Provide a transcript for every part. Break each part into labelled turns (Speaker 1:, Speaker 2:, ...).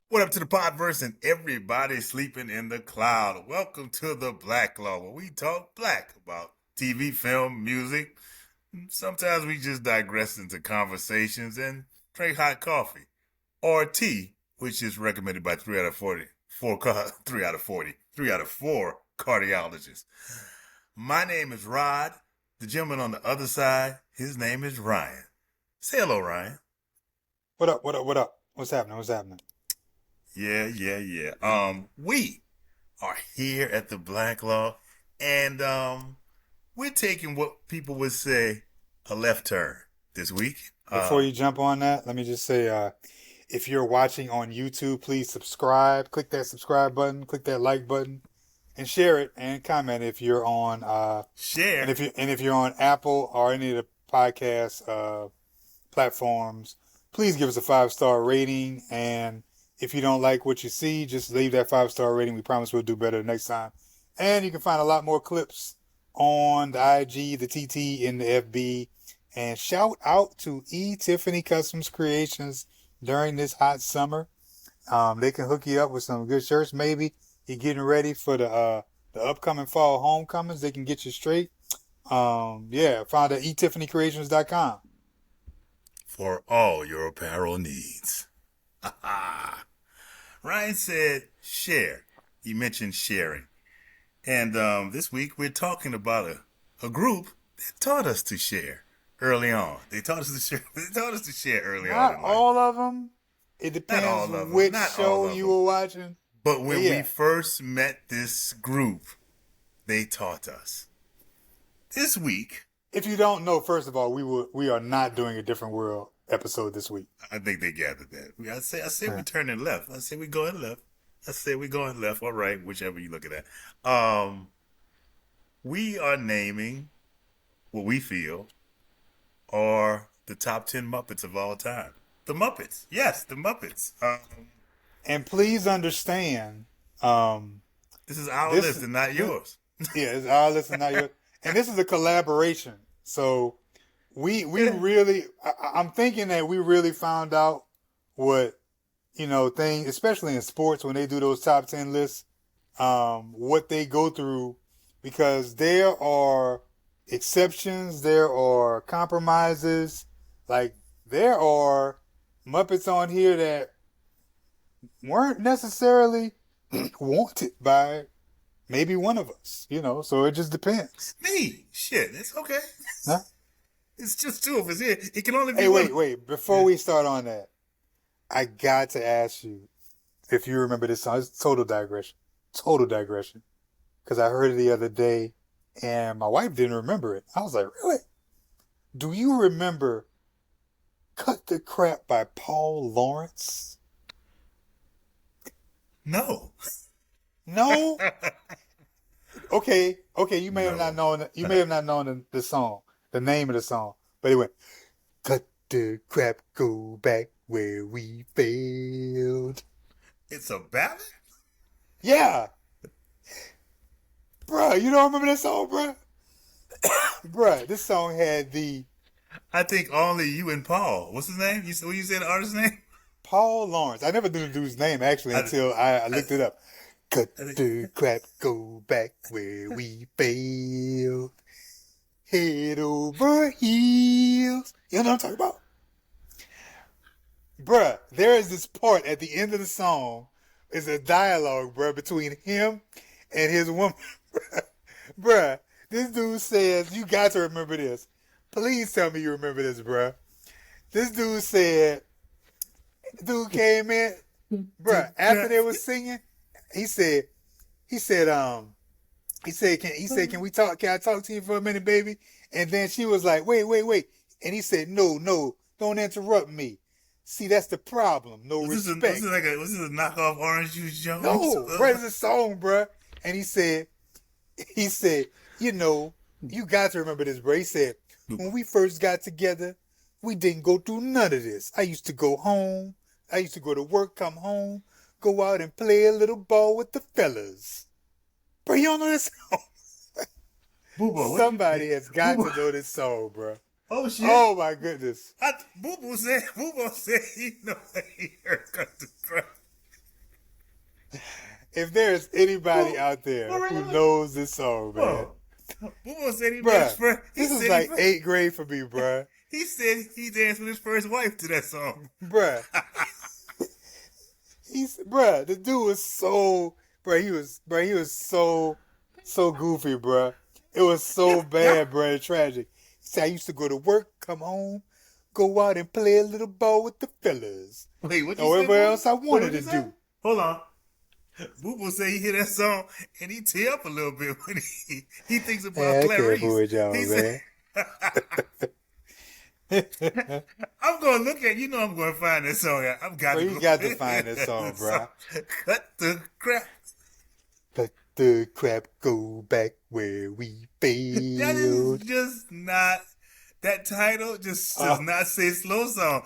Speaker 1: What up to the podverse and everybody sleeping in the cloud? Welcome to the Blacklog, where we talk black about TV, film, music. Sometimes we just digress into conversations and drink hot coffee or tea, which is recommended by 3 out of 40, 3 out of 40, 3 out of 4 cardiologists. My name is Rod. The gentleman on the other side, his name is Ryan. Say hello, Ryan.
Speaker 2: What up? What up? What up? What's happening? What's happening?
Speaker 1: Yeah. We are here at the Black Law, and we're taking what people would say a left turn this week.
Speaker 2: Before you jump on that, let me just say, if you're watching on YouTube, please subscribe. Click that subscribe button. Click that like button, and share it and comment if you're on
Speaker 1: Share.
Speaker 2: if you're on Apple or any of the podcast platforms. Please give us a 5-star rating, and if you don't like what you see, just leave that 5-star rating. We promise we'll do better next time. And you can find a lot more clips on the IG, the TT, and the FB. And shout out to Tiffany Customs Creations during this hot summer. They can hook you up with some good shirts. Maybe you're getting ready for the upcoming fall homecomings. They can get you straight. Find it at etiffanycreations.com.
Speaker 1: For all your apparel needs. Ryan said share. He mentioned sharing. And this week we're talking about a group that taught us to share early on. They taught us to share. They taught us to share early on
Speaker 2: Not
Speaker 1: in life.
Speaker 2: all of them. It
Speaker 1: Not all
Speaker 2: depends
Speaker 1: of them.
Speaker 2: which
Speaker 1: Not all
Speaker 2: show
Speaker 1: of
Speaker 2: you
Speaker 1: them.
Speaker 2: were watching.
Speaker 1: But when
Speaker 2: Yeah.
Speaker 1: we first met this group, they taught us. This week,
Speaker 2: If you don't know, first of all, we are not doing a different world episode this week.
Speaker 1: I think they gathered that. I say we turning left. I say we going left. I say we going left or right, whichever you look at that. We are naming what we feel are the top 10 Muppets of all time. The Muppets. Yes, the Muppets.
Speaker 2: And please understand,
Speaker 1: This is our
Speaker 2: this
Speaker 1: list and not yours.
Speaker 2: it's our listen, not your, and this is a collaboration. So we really, I'm thinking that we really found out what things, especially in sports when they do those top 10 lists, what they go through, because there are exceptions, there are compromises, like there are Muppets on here that weren't necessarily wanted by maybe one of us, so it just depends.
Speaker 1: Me. Shit, it's okay.
Speaker 2: Huh?
Speaker 1: It's just two of us here. It can only be
Speaker 2: Hey,
Speaker 1: one.
Speaker 2: wait. Before we start on that, I got to ask you if you remember this song. It's total digression. Total digression. Because I heard it the other day and my wife didn't remember it. I was like, really? Do you remember Cut the Crap by Paul Lawrence?
Speaker 1: No.
Speaker 2: No? Okay, you may have
Speaker 1: No.
Speaker 2: not known the song, the name of the song. But it went, cut the crap, go back where we failed.
Speaker 1: It's a ballad?
Speaker 2: Yeah. Bruh, you don't remember that song, bruh? Bruh, this song had the
Speaker 1: I think only you and Paul. What's his name? You said the artist's name?
Speaker 2: Paul Lawrence. I never knew the dude's name, actually, until I looked it up. Cut the crap, go back where we failed. Head over heels. You know what I'm talking about? Bruh, there is this part at the end of the song. It's a dialogue, bruh, between him and his woman. Bruh, this dude says, you got to remember this. Please tell me you remember this, bruh. This dude said, dude came in, bruh, after they was singing, he said, can we talk? Can I talk to you for a minute, baby? And then she was like, wait. And he said, no, don't interrupt me. See, that's the problem. No respect.
Speaker 1: Was this a knockoff Orange Juice Jones?
Speaker 2: No, bruh, it's a song, bruh. And he said, you got to remember this, bruh. He said, when we first got together, we didn't go through none of this. I used to go home. I used to go to work, come home, go out and play a little ball with the fellas. Bro, you don't know this song?
Speaker 1: Boo-boo,
Speaker 2: Somebody has got to know this song, bro.
Speaker 1: Oh shit!
Speaker 2: Oh my goodness!
Speaker 1: Boo Boo said he know he heard cut the crap.
Speaker 2: if there's anybody
Speaker 1: Who,
Speaker 2: out there
Speaker 1: who
Speaker 2: who
Speaker 1: really?
Speaker 2: knows this song, man,
Speaker 1: Oh, Boomer said he made his
Speaker 2: bruh,
Speaker 1: first.
Speaker 2: this is like 8th grade for me, bruh.
Speaker 1: He said he danced with his first wife to that song.
Speaker 2: Bruh, bruh, the dude was so, he was so goofy, bruh. It was so bad, bruh, tragic. He said, I used to go to work, come home, go out and play a little ball with the fellas.
Speaker 1: Wait, what you
Speaker 2: Or
Speaker 1: say?
Speaker 2: whatever
Speaker 1: Boo?
Speaker 2: else I
Speaker 1: Wait,
Speaker 2: wanted
Speaker 1: what
Speaker 2: to
Speaker 1: you say?
Speaker 2: do.
Speaker 1: Hold on. Boo Boo say he hear that song and he tear up a little bit when he thinks about
Speaker 2: Man, I can't fool
Speaker 1: Clarice.
Speaker 2: with y'all,
Speaker 1: He said,
Speaker 2: man.
Speaker 1: I'm gonna look at I'm gonna find that song. I've got
Speaker 2: Bro,
Speaker 1: to
Speaker 2: you
Speaker 1: go.
Speaker 2: got to find that song, bruh.
Speaker 1: Cut the crap.
Speaker 2: Let the crap go back where we
Speaker 1: That is
Speaker 2: failed.
Speaker 1: just not. That title just does not say slow song.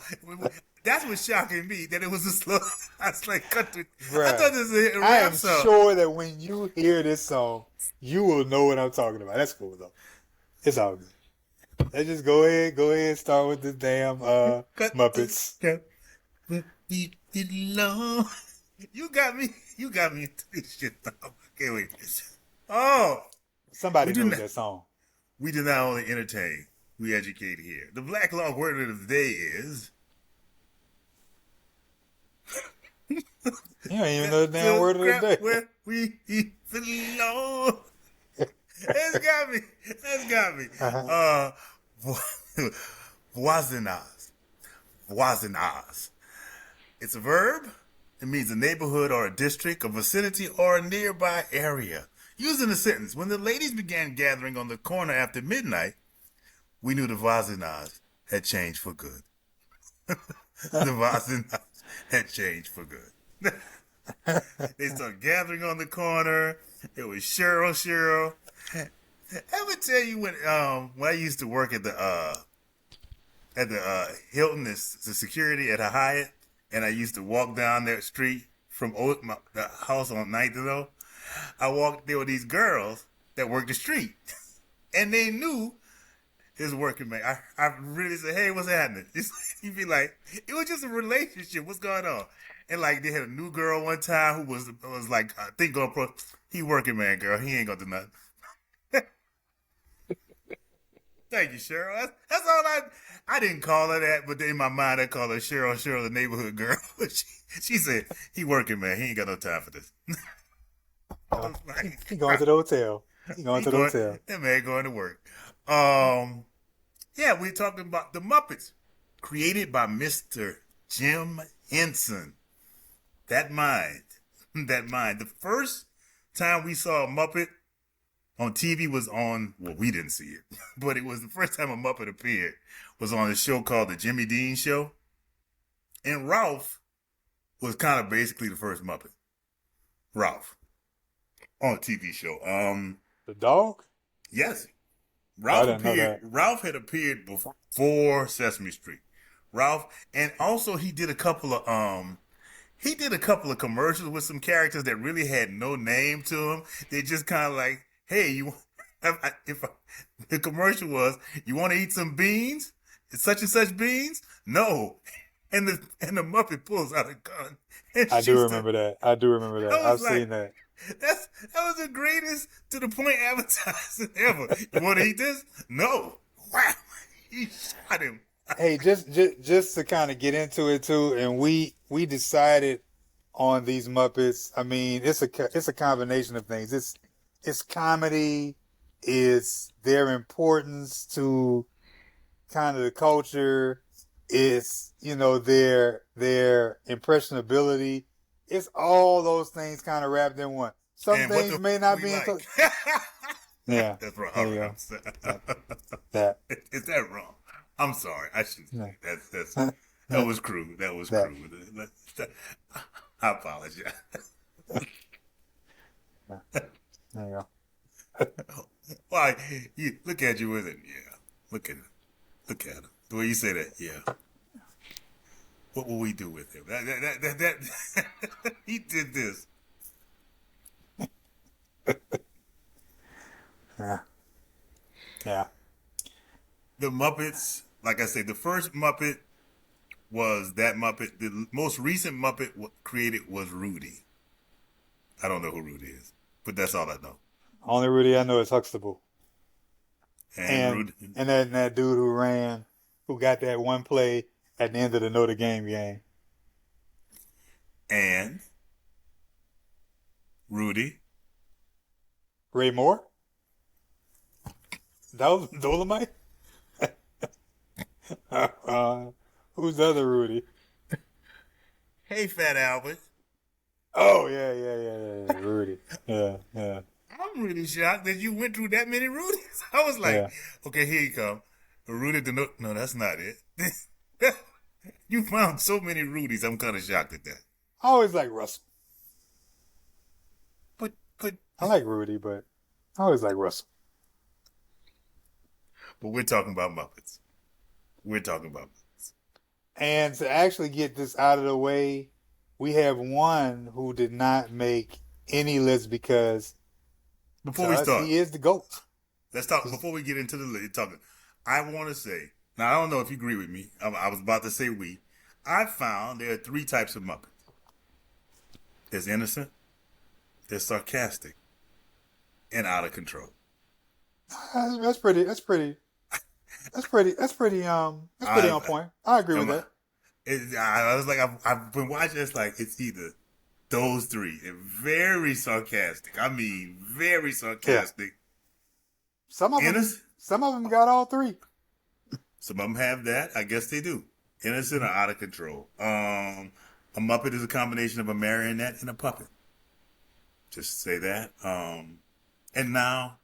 Speaker 1: That's what's shocking me, that it was a slow. I was like, cut the. I
Speaker 2: Bruh,
Speaker 1: thought this was a
Speaker 2: I
Speaker 1: rap
Speaker 2: am
Speaker 1: song.
Speaker 2: sure that when you hear this song, you will know what I'm talking about. That's cool, though. It's all good. Let's just go ahead, start with the damn
Speaker 1: Cut the
Speaker 2: Muppets.
Speaker 1: crap. Beat it low. You got me into this shit. Okay, wait. Oh, we
Speaker 2: Somebody
Speaker 1: do
Speaker 2: knows
Speaker 1: not.
Speaker 2: that song.
Speaker 1: We do not only entertain, we educate here. The Black Log word of the day is
Speaker 2: You don't even know the damn
Speaker 1: the
Speaker 2: word of the
Speaker 1: crap
Speaker 2: day.
Speaker 1: where we belong. That's got me. That's got me.
Speaker 2: Uh-huh.
Speaker 1: Voisinage. Voisinage. It's a verb. It means a neighborhood or a district, a vicinity, or a nearby area. Used in a sentence, when the ladies began gathering on the corner after midnight, we knew the voisinage had changed for good. The voisinage had changed for good. They started gathering on the corner. It was Cheryl. Ever tell you when I used to work at the Hilton, the security at a Hyatt, and I used to walk down that street from the house on 9th and O. I walked there with these girls that worked the street, and they knew his working man. I really said, "Hey, what's happening?" He'd be like, "It was just a relationship. What's going on?" And like they had a new girl one time who was like, I think going pro. He working man, girl. He ain't gonna do nothing. Thank you, Cheryl. That's all I didn't call her that, but in my mind I call her Cheryl, the neighborhood girl. she said, he working, man. He ain't got no time for this. I was like,
Speaker 2: He going to the hotel. He going to the hotel.
Speaker 1: That man going to work. Yeah, we're talking about the Muppets, created by Mr. Jim Henson. That mind. The first time we saw a Muppet on TV was on, well, we didn't see it, but it was the first time a Muppet appeared was on a show called The Jimmy Dean Show. And Ralph was kind of basically the first Muppet. Ralph. On a TV show.
Speaker 2: The dog?
Speaker 1: Yes.
Speaker 2: I didn't know that.
Speaker 1: Ralph had appeared before Sesame Street. Ralph, and also he did a couple of commercials with some characters that really had no name to them. They just kind of like, hey, the commercial was, you want to eat some beans? It's such and such beans? No. And the Muppet pulls out a gun. And
Speaker 2: I do remember that. I've
Speaker 1: like,
Speaker 2: seen that.
Speaker 1: That was the greatest to the point advertising ever. You want to eat this? No. Wow. He shot him.
Speaker 2: Hey, just to kind of get into it too, and we decided on these Muppets. I mean, it's a combination of things. It's comedy, it's their importance to kind of the culture, it's their impressionability. It's all those things kind of wrapped in one. Some
Speaker 1: And
Speaker 2: things may not be
Speaker 1: like?
Speaker 2: Yeah,
Speaker 1: That's wrong.
Speaker 2: there you go. That
Speaker 1: Is that wrong? I'm sorry. I should.
Speaker 2: No.
Speaker 1: That was crude. That was
Speaker 2: That.
Speaker 1: crude. I apologize.
Speaker 2: there you go.
Speaker 1: Why? You look at you with it. Yeah. Look at him. The way you say that. Yeah. What will we do with him? That he did this.
Speaker 2: Yeah.
Speaker 1: The Muppets, like I said, the first Muppet was that Muppet. The most recent Muppet created was Rudy. I don't know who Rudy is, but that's all I know.
Speaker 2: Only Rudy I know is Huxtable.
Speaker 1: And
Speaker 2: And
Speaker 1: Rudy
Speaker 2: that dude who got that one play at the end of the Notre Dame game.
Speaker 1: and Rudy.
Speaker 2: Ray Moore? That was Dolomite? uh, who's the other Rudy?
Speaker 1: Hey, Fat Albert.
Speaker 2: Oh yeah, Rudy. Yeah.
Speaker 1: I'm really shocked that you went through that many Rudies. I was like,
Speaker 2: Yeah.
Speaker 1: okay, here you come. Rudy the no, that's not it. You found so many Rudies. I'm kind of shocked at that.
Speaker 2: I always like Russell.
Speaker 1: But
Speaker 2: I like Rudy, but I always like Russell.
Speaker 1: but we're talking about Muppets. We're talking about Muppets.
Speaker 2: And to actually get this out of the way, we have one who did not make any list because to
Speaker 1: Before we
Speaker 2: us
Speaker 1: start,
Speaker 2: he is the GOAT.
Speaker 1: let's talk. Before we get into the talking, I want to say now. I don't know if you agree with me. I was about to say we. I found there are three types of Muppets. There's innocent, there's sarcastic, and out of control.
Speaker 2: That's pretty. That's pretty
Speaker 1: I,
Speaker 2: on point. I agree with
Speaker 1: am,
Speaker 2: that.
Speaker 1: I was like, I've been watching. It's like it's either those three. They're very sarcastic. I mean, very
Speaker 2: Yeah.
Speaker 1: sarcastic.
Speaker 2: Some of them,
Speaker 1: Innocent.
Speaker 2: some of them got all three.
Speaker 1: Some of them have that. I guess they do. Innocent or out of control. A Muppet is a combination of a marionette and a puppet. Just say that. And now,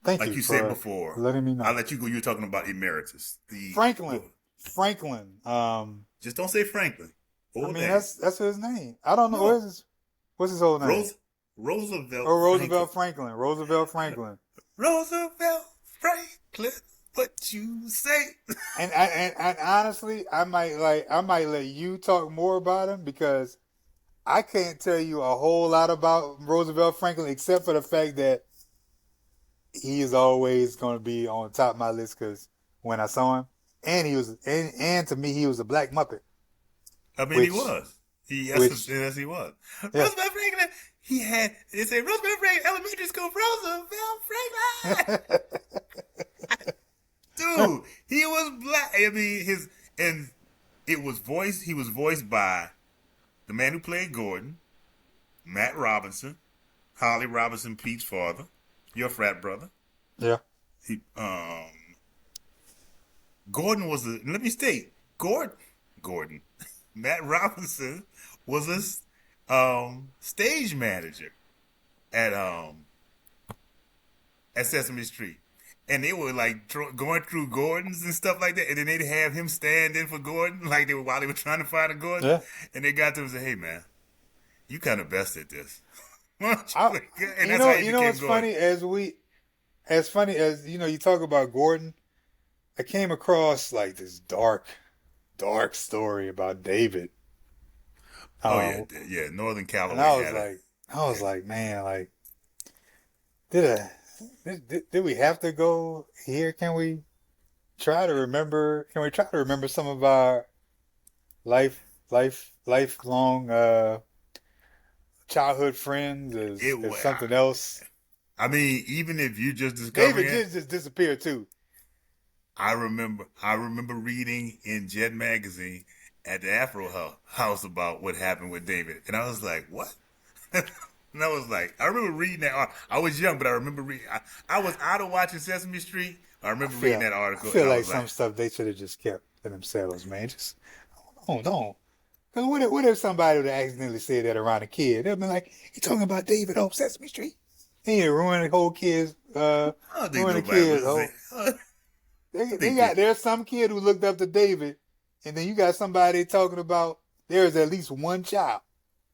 Speaker 2: Thank
Speaker 1: like
Speaker 2: you
Speaker 1: you said
Speaker 2: for
Speaker 1: before,
Speaker 2: letting me know.
Speaker 1: I'll let you go. You're talking about emeritus.
Speaker 2: Franklin.
Speaker 1: Just don't say Franklin.
Speaker 2: I
Speaker 1: Old
Speaker 2: mean,
Speaker 1: name.
Speaker 2: that's his name. I don't know
Speaker 1: No.
Speaker 2: what's his whole name.
Speaker 1: Roosevelt.
Speaker 2: Oh, Roosevelt Franklin. Roosevelt Franklin.
Speaker 1: Roosevelt Franklin. What you say?
Speaker 2: And honestly, I might let you talk more about him because I can't tell you a whole lot about Roosevelt Franklin except for the fact that he is always going to be on top of my list because when I saw him, and to me he was a black Muppet,
Speaker 1: I mean, he
Speaker 2: which
Speaker 1: was.
Speaker 2: which
Speaker 1: Yes, he was.
Speaker 2: yeah.
Speaker 1: Roosevelt Franklin. He had. They say Roosevelt Franklin Elementary School. Roosevelt Franklin. Dude, he was black. I mean, and it was voiced. He was voiced by the man who played Gordon, Matt Robinson, Holly Robinson, Pete's father, your frat brother.
Speaker 2: Yeah.
Speaker 1: He, Gordon was a. Let me state, Gordon, Matt Robinson was a stage manager at at Sesame Street. And they were like going through Gordons and stuff like that, and then they'd have him stand in for Gordon, like while they were trying to find a Gordon.
Speaker 2: Yeah.
Speaker 1: And they got to him and said, "Hey man, you kind of best at this." And
Speaker 2: You
Speaker 1: that's
Speaker 2: know,
Speaker 1: how he
Speaker 2: you know
Speaker 1: became
Speaker 2: what's
Speaker 1: Gordon.
Speaker 2: as funny as you talk about Gordon. I came across like this dark story about David.
Speaker 1: Oh yeah,
Speaker 2: Um,
Speaker 1: yeah. Northern
Speaker 2: and
Speaker 1: Callaway had a.
Speaker 2: I was like, man, like, did I, did we have to go here? Can we try to remember? Can we try to remember some of our lifelong childhood friends
Speaker 1: It.
Speaker 2: as something else?
Speaker 1: I mean, even if you just discovering
Speaker 2: David
Speaker 1: it,
Speaker 2: just disappeared too.
Speaker 1: I remember. I remember reading in Jet magazine at the Afro House about what happened with David, and I was like, "What?" And I was like, I remember reading that. I was young, but I remember reading. I was out of watching Sesame Street. I remember reading that
Speaker 2: I
Speaker 1: article,
Speaker 2: feel
Speaker 1: and I
Speaker 2: like
Speaker 1: was
Speaker 2: some
Speaker 1: like,
Speaker 2: stuff they should have just kept to themselves, man. Just don't. Because what if somebody would have accidentally said that around a kid? They'd be like, "You talking about David on Sesame Street?" And you ruin the whole kids.
Speaker 1: I don't think
Speaker 2: Ruin the
Speaker 1: nobody
Speaker 2: kids.
Speaker 1: would say. I think people.
Speaker 2: There's some kid who looked up to David, and then you got somebody talking about there's at least one child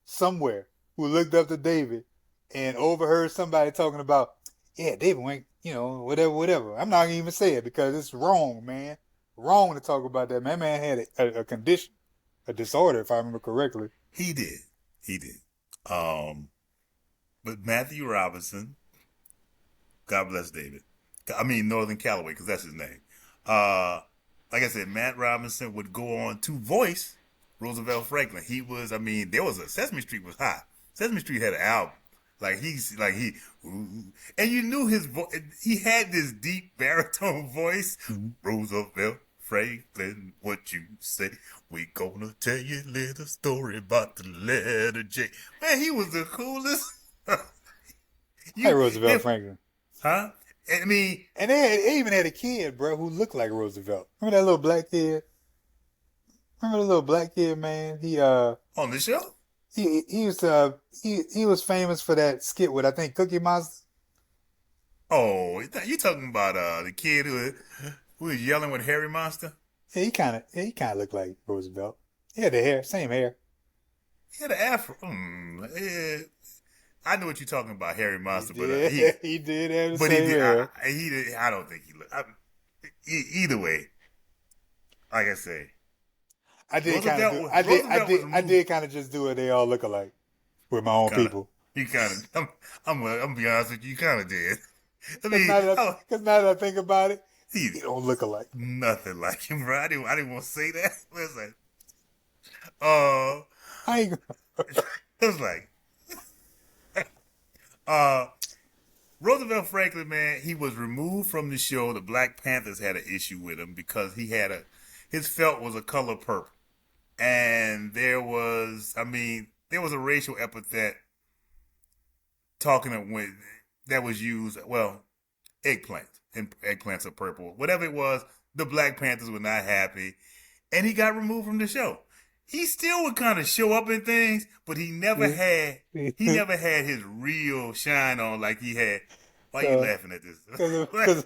Speaker 2: somewhere who looked up to David and overheard somebody talking about, yeah, David went, whatever. I'm not gonna even say it because it's wrong, man. Wrong to talk about that. Man had a condition, a disorder, if I remember correctly.
Speaker 1: He did. He did. But Matthew Robinson, God bless David. I mean Northern Callaway, because that's his name. Like I said, Matt Robinson would go on to voice Roosevelt Franklin. He was, I mean, there was Sesame Street was hot. Sesame Street had an album. Ooh. And you knew his voice. He had this deep baritone voice.
Speaker 2: Mm-hmm.
Speaker 1: Roosevelt Franklin, what you say? We gonna tell you a little story about the letter J. Man, he was the coolest.
Speaker 2: Hey,
Speaker 1: you,
Speaker 2: Roosevelt
Speaker 1: they,
Speaker 2: Franklin.
Speaker 1: huh? I mean,
Speaker 2: And they even had a kid, bro, who looked like Roosevelt. Remember that little black kid? Remember the little black kid, man?
Speaker 1: on the show.
Speaker 2: He used to he was famous for that skit with I think Cookie Monster.
Speaker 1: Oh, you talking about the kid who was yelling with Harry Monster?
Speaker 2: He kind of looked like Roosevelt. He had the hair, same hair.
Speaker 1: He had an afro. I know what you're talking about, Harry
Speaker 2: He
Speaker 1: Monster, but
Speaker 2: did. He did have the
Speaker 1: but he
Speaker 2: same
Speaker 1: did.
Speaker 2: hair.
Speaker 1: He did. I don't think he looked. Either way, like I say,
Speaker 2: I did kind of do. I did. I
Speaker 1: Roosevelt was
Speaker 2: did.
Speaker 1: a
Speaker 2: I
Speaker 1: movie.
Speaker 2: did kind of just do it. They all look alike with my own
Speaker 1: Kind of.
Speaker 2: people.
Speaker 1: You kind of. I'm gonna be honest with you. You kind of did. I
Speaker 2: Cause
Speaker 1: mean,
Speaker 2: now that
Speaker 1: oh,
Speaker 2: cause now that I think about it,
Speaker 1: he
Speaker 2: he don't look alike.
Speaker 1: nothing like him, bro. I didn't want to say that. Listen, uh,
Speaker 2: I ain't.
Speaker 1: it was like, uh, Roosevelt Franklin, man, he was removed from the show. The Black Panthers had an issue with him because his felt was a color purple. And there was a racial epithet talking of when that was used. Well, eggplants and eggplants are purple. Whatever it was, the Black Panthers were not happy, and he got removed from the show. He still would kind of show up in things, but he never had his real shine on like he had. Why are you
Speaker 2: So,
Speaker 1: laughing at this?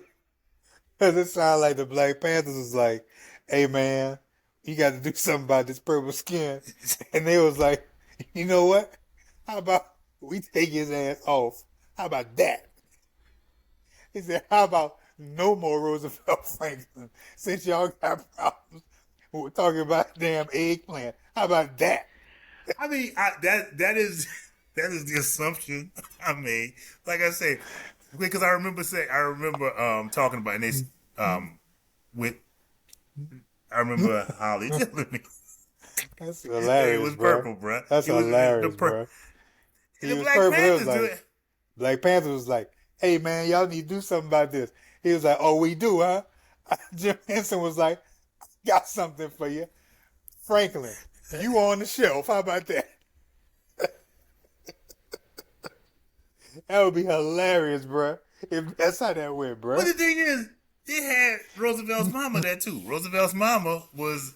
Speaker 2: cause it sounded like the Black Panthers was like, "Hey man, you got to do something about this purple skin," and they was like, "You know what? How about we take his ass off? How about that?" He said, "How about no more Roosevelt Franklin? Since y'all got problems, we're talking about damn eggplant. How about that?"
Speaker 1: I mean, that is the assumption I made. Like I say, because I remember talking about and they with I remember Holly telling me
Speaker 2: That's
Speaker 1: it
Speaker 2: hilarious,
Speaker 1: was
Speaker 2: bro.
Speaker 1: purple, bro.
Speaker 2: That's
Speaker 1: It was
Speaker 2: hilarious, bro. He
Speaker 1: the
Speaker 2: was
Speaker 1: Black
Speaker 2: purple. It was
Speaker 1: Panthers do
Speaker 2: like
Speaker 1: it.
Speaker 2: Black Panther was like, "Hey man, y'all need to do something about this." He was like, "Oh, we do, huh?" Jim Henson was like, "Got something for you, Franklin. You on the shelf? How about that?" That would be hilarious, bro. If that's how that went,
Speaker 1: But
Speaker 2: bro.
Speaker 1: the thing is, it had Roosevelt's mama there too. Roosevelt's mama was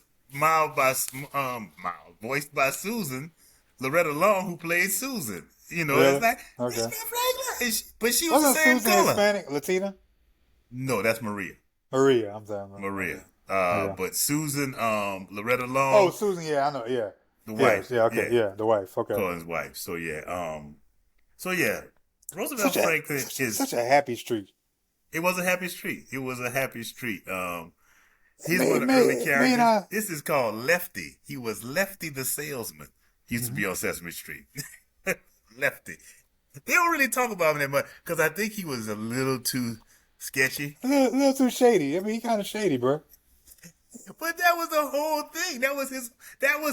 Speaker 1: voiced by Susan Loretta Long, who played Susan. You know, it's
Speaker 2: Really?
Speaker 1: like that's
Speaker 2: Okay.
Speaker 1: not Franklin, but she was the
Speaker 2: Wasn't
Speaker 1: same
Speaker 2: Susan
Speaker 1: color.
Speaker 2: Hispanic? Latina?
Speaker 1: No, that's Maria.
Speaker 2: Maria. I'm sorry.
Speaker 1: Maria.
Speaker 2: Okay. Okay.
Speaker 1: But Susan, Loretta
Speaker 2: Oh,
Speaker 1: Long,
Speaker 2: Susan. Yeah, I know. Yeah.
Speaker 1: the
Speaker 2: Yes.
Speaker 1: wife,
Speaker 2: Yeah. Okay.
Speaker 1: yeah,
Speaker 2: Yeah. The wife. Okay.
Speaker 1: Cohen's wife. So yeah, Roosevelt
Speaker 2: Such a
Speaker 1: Franklin
Speaker 2: such a happy street.
Speaker 1: it was a happy street. It was a happy street. He's one of the early
Speaker 2: Man,
Speaker 1: characters. This is called Lefty. He was Lefty the salesman. He used to be on Sesame Street. Lefty. They don't really talk about him that much because I think he was a little too sketchy.
Speaker 2: a little too shady. I mean, he kind of shady, bro.
Speaker 1: But that was the whole thing. That was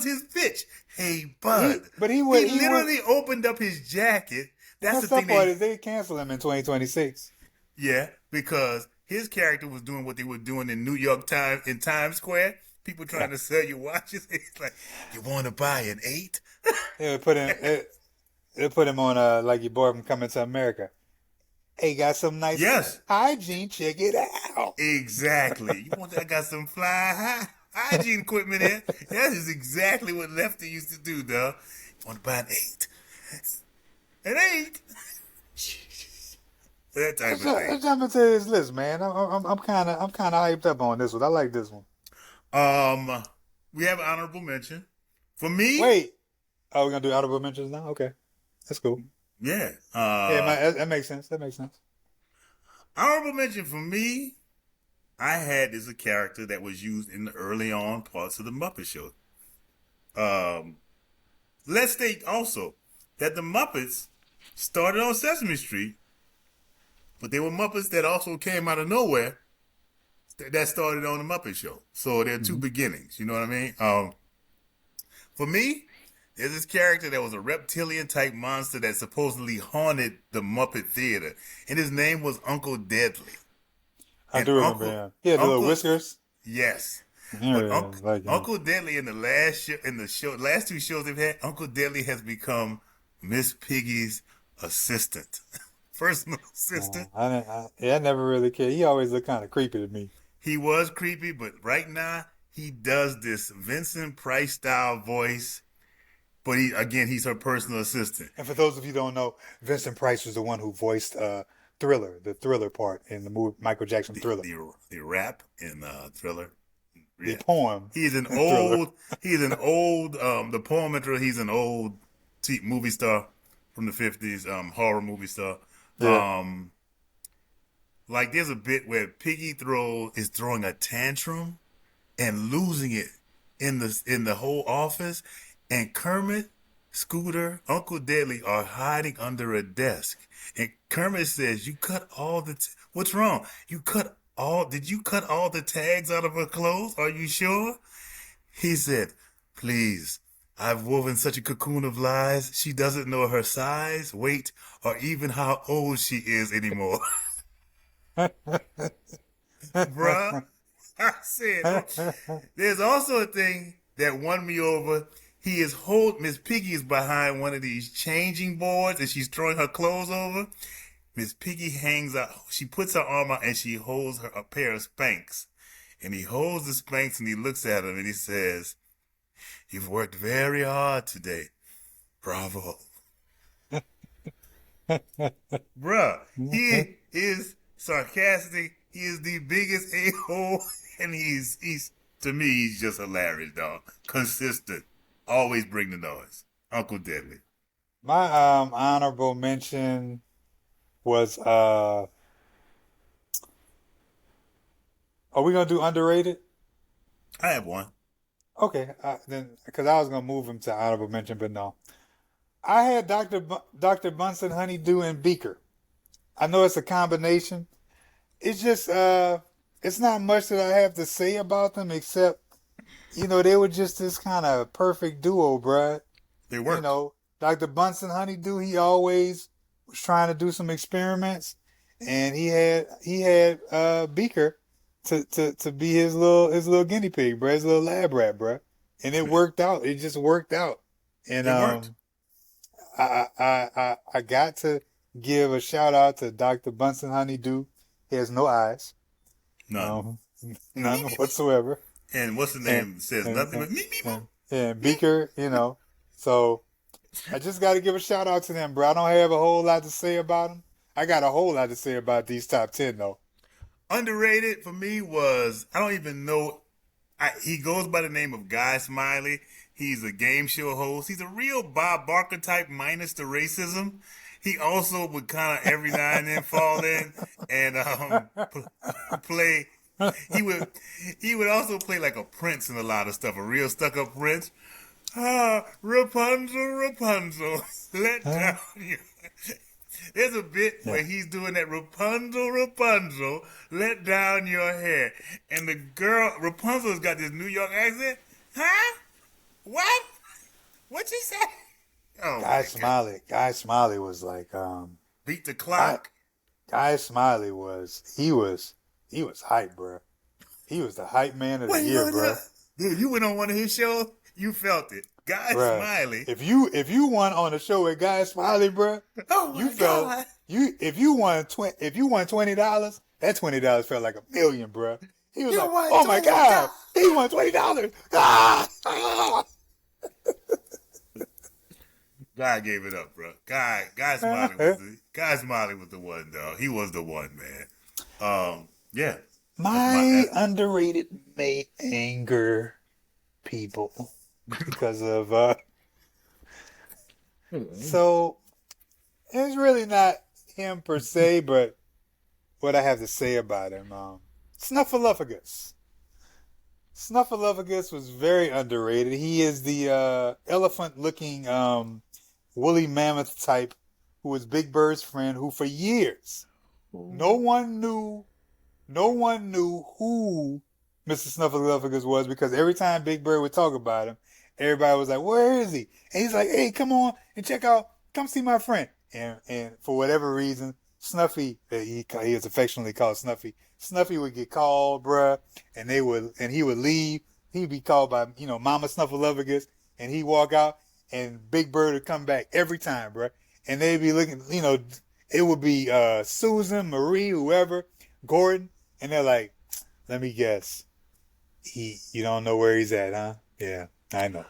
Speaker 1: his pitch. Hey, Bud.
Speaker 2: He
Speaker 1: He
Speaker 2: would. He would.
Speaker 1: literally opened up his jacket.
Speaker 2: The
Speaker 1: That's the
Speaker 2: messed up
Speaker 1: thing
Speaker 2: part is they cancel him in 2026.
Speaker 1: yeah, because his character was doing what they were doing in New York Times in Times Square. People trying to sell you watches. It's like, you want to buy an 8?
Speaker 2: They would put him. They put him on like your boy from Coming to America. Hey, got some nice
Speaker 1: Yes,
Speaker 2: hygiene. Check it out.
Speaker 1: exactly. I got some hygiene equipment here. That is exactly what Lefty used to do, dog. You want to buy an 8? An 8? That type of thing.
Speaker 2: Let's jump into this list, man. I'm kind of hyped up on this one. I like this one.
Speaker 1: We have an honorable mention. For me,
Speaker 2: Wait. Oh, we're gonna do honorable mentions now. Okay, that's cool.
Speaker 1: yeah.
Speaker 2: Yeah, that makes sense. That makes sense.
Speaker 1: Honorable mention for me, I had as a character that was used in the early on parts of the Muppet Show. Let's state also that the Muppets started on Sesame Street, but they were Muppets that also came out of nowhere that started on the Muppet Show. So there are two beginnings. You know what I mean? For me, There's this character that was a reptilian type monster that supposedly haunted the Muppet Theater, and his name was Uncle Deadly.
Speaker 2: I
Speaker 1: And
Speaker 2: do remember him. He had the little
Speaker 1: Uncle,
Speaker 2: whiskers.
Speaker 1: yes, but
Speaker 2: Yeah, like him.
Speaker 1: Uncle Deadly in the last two shows they've had, Uncle Deadly has become Miss Piggy's assistant, personal assistant.
Speaker 2: I never really cared. He always looked kind of creepy to me.
Speaker 1: He was creepy, but right now he does this Vincent Price style voice. But he's her personal assistant.
Speaker 2: And for those of you who don't know, Vincent Price was the one who voiced Thriller, the Thriller part in the movie Michael Jackson Thriller.
Speaker 1: The rap in Thriller.
Speaker 2: The
Speaker 1: Yeah.
Speaker 2: poem.
Speaker 1: He's an
Speaker 2: Thriller.
Speaker 1: old. He's an old. The poem in Thriller. He's an old movie star from the 50s. Horror movie star.
Speaker 2: Yeah.
Speaker 1: Like there's a bit where Piggy is throwing a tantrum and losing it in the whole office, and Kermit, Scooter, Uncle Deadly are hiding under a desk. And Kermit says, "You cut all the what's wrong? Did you cut all the tags out of her clothes? Are you sure?" He said, "Please, I've woven such a cocoon of lies. She doesn't know her size, weight, or even how old she is anymore." Bruh, I said, there's also a thing that won me over. Miss Piggy is behind one of these changing boards and she's throwing her clothes over. Miss Piggy hangs out, she puts her arm out and she holds a pair of Spanx. And he holds the Spanx and he looks at them and he says, "You've worked very hard today. Bravo." Bruh, he is sarcastic. He is the biggest a-hole, and he's to me he's just hilarious, dog. Consistent, always bring the noise. Uncle Deadly.
Speaker 2: My honorable mention was are we gonna do underrated?
Speaker 1: I have one.
Speaker 2: Okay, then because I was gonna move him to honorable mention, but no. I had Dr. Bunsen, Honeydew, and Beaker. I know it's a combination. It's just it's not much that I have to say about them except they were just this kind of perfect duo, bruh.
Speaker 1: They worked.
Speaker 2: Dr. Bunsen Honeydew, he always was trying to do some experiments, and he had Beaker to be his little guinea pig, bruh, his little lab rat, bruh, and it worked out. It just worked out, and
Speaker 1: It worked.
Speaker 2: I got to give a shout out to Dr. Bunsen Honeydew. He has no eyes,
Speaker 1: None.
Speaker 2: none whatsoever.
Speaker 1: And what's the name? Says nothing but me.
Speaker 2: And Beaker, So I just got to give a shout out to them, bro. I don't have a whole lot to say about them. I got a whole lot to say about these top 10, though.
Speaker 1: Underrated for me was, I don't even know. He goes by the name of Guy Smiley. He's a game show host. He's a real Bob Barker type, minus the racism. He also would kind of every now and then fall in and play. He would also play like a prince in a lot of stuff, a real stuck up prince. Ah, Rapunzel, Rapunzel, let down your. There's a bit where he's doing that Rapunzel, Rapunzel, let down your hair. And the girl, Rapunzel's got this New York accent. Huh? What? What you say? Oh,
Speaker 2: Guy Smiley was like,
Speaker 1: beat the clock.
Speaker 2: Guy Smiley he was hype, bro. He was the hype man of the year, bro.
Speaker 1: Dude, you went on one of his shows, you felt it. Guy Smiley.
Speaker 2: If you won on a show with Guy Smiley, bro,
Speaker 1: you felt God.
Speaker 2: If you won $20, that $20 felt like $1 million, bro. He was like, "Oh my God, he won $20!"
Speaker 1: Guy gave it up, bro. Guy Smiley was the one, dog. He was the one, man. Yeah.
Speaker 2: My underrated may anger people because of so it's really not him per se, but what I have to say about him. Snuffleupagus. Snuffleupagus was very underrated. He is the elephant-looking woolly mammoth type who was Big Bird's friend, who for years no one knew who Mr. Snuffleupagus was, because every time Big Bird would talk about him, everybody was like, "Where is he?" And he's like, "Hey, come on and check out. Come see my friend." And for whatever reason, Snuffy, he is affectionately called Snuffy. Snuffy would get called, bruh, and he would leave. He'd be called by Mama Snuffleupagus, and he'd walk out, and Big Bird would come back every time, bruh. And they'd be looking, it would be Susan, Marie, whoever, Gordon, and they're like, "Let me guess, you don't know where he's at, huh?" Yeah, I know.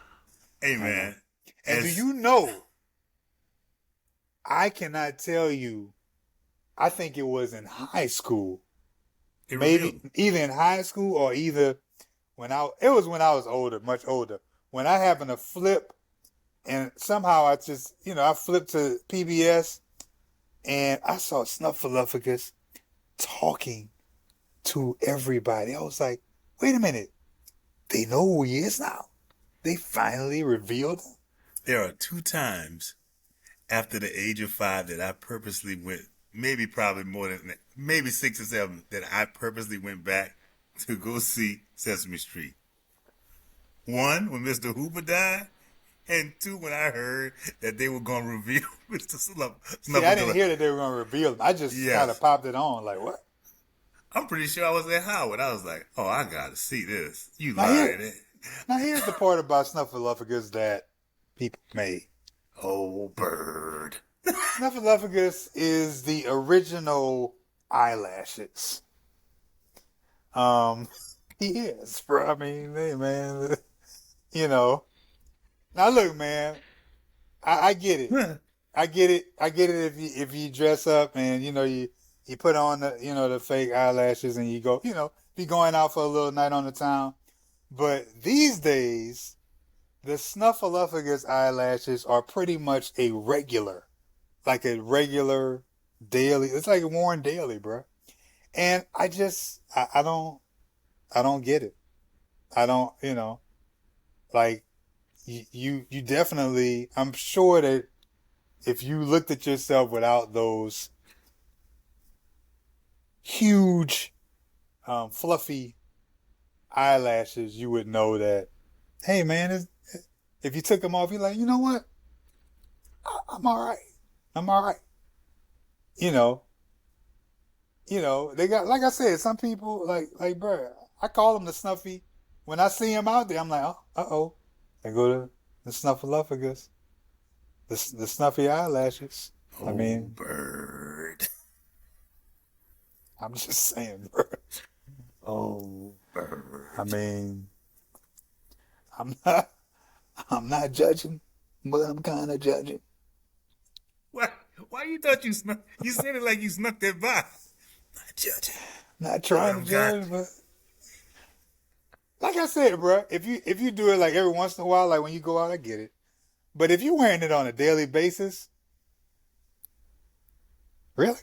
Speaker 1: Hey
Speaker 2: I know.
Speaker 1: man,
Speaker 2: And do
Speaker 1: as
Speaker 2: you know, I cannot tell you, I think it was in high school.
Speaker 1: it
Speaker 2: Maybe
Speaker 1: revealed.
Speaker 2: either in high school or either it was when I was older, much older. When I happened to flip and somehow I just, I flipped to PBS and I saw Snuffleupagus talking to everybody. I was like, wait a minute. They know who he is now. They finally revealed him.
Speaker 1: There are 2 times after the age of 5 that I purposely went, maybe probably more than that, maybe 6 or 7, that I purposely went back to go see Sesame Street. One, when Mr. Hooper died, and 2, when I heard that they were going to reveal Mr.
Speaker 2: See, I didn't
Speaker 1: Snuffleupagus.
Speaker 2: hear that they were going to reveal him. I just kind of
Speaker 1: Yes.
Speaker 2: popped it on, like, what?
Speaker 1: I'm pretty sure I was at Howard. I was like, oh, I got to see this. You
Speaker 2: Now here,
Speaker 1: lying.
Speaker 2: now here's the part about Snuffleupagus that people may.
Speaker 1: Oh, bird.
Speaker 2: Snuffleupagus is the original eyelashes. Um, he is, bro. I mean, hey, man, you know. Now look, man, I get it. I get it. I get it if you dress up and you put on the fake eyelashes and you go be going out for a little night on the town. But these days, the Snuffleupagus eyelashes are pretty much like a regular daily. It's like worn daily, bro. And I don't get it. I don't, like you definitely. I'm sure that if you looked at yourself without those huge, fluffy eyelashes, you would know that. Hey, man, if you took them off, you're like, you know what? I'm all right. I'm all right. You know, they got, like I said, some people bro, I call them the Snuffy. When I see him out there, I'm like, oh, uh-oh. I go to the Snuffleupagus, the Snuffy eyelashes. I
Speaker 1: Oh,
Speaker 2: mean,
Speaker 1: bird.
Speaker 2: I'm just saying, bro.
Speaker 1: Oh, bird.
Speaker 2: I mean, I'm not, I'm not judging, but I'm kind of judging.
Speaker 1: Why? Why you thought you snuck? You said it like you snuck that by. Not judging,
Speaker 2: Not
Speaker 1: but
Speaker 2: trying
Speaker 1: I'm
Speaker 2: to
Speaker 1: got.
Speaker 2: judge, but like I said, bro, if you do it like every once in a while, like when you go out, I get it. But if you're wearing it on a daily basis, really?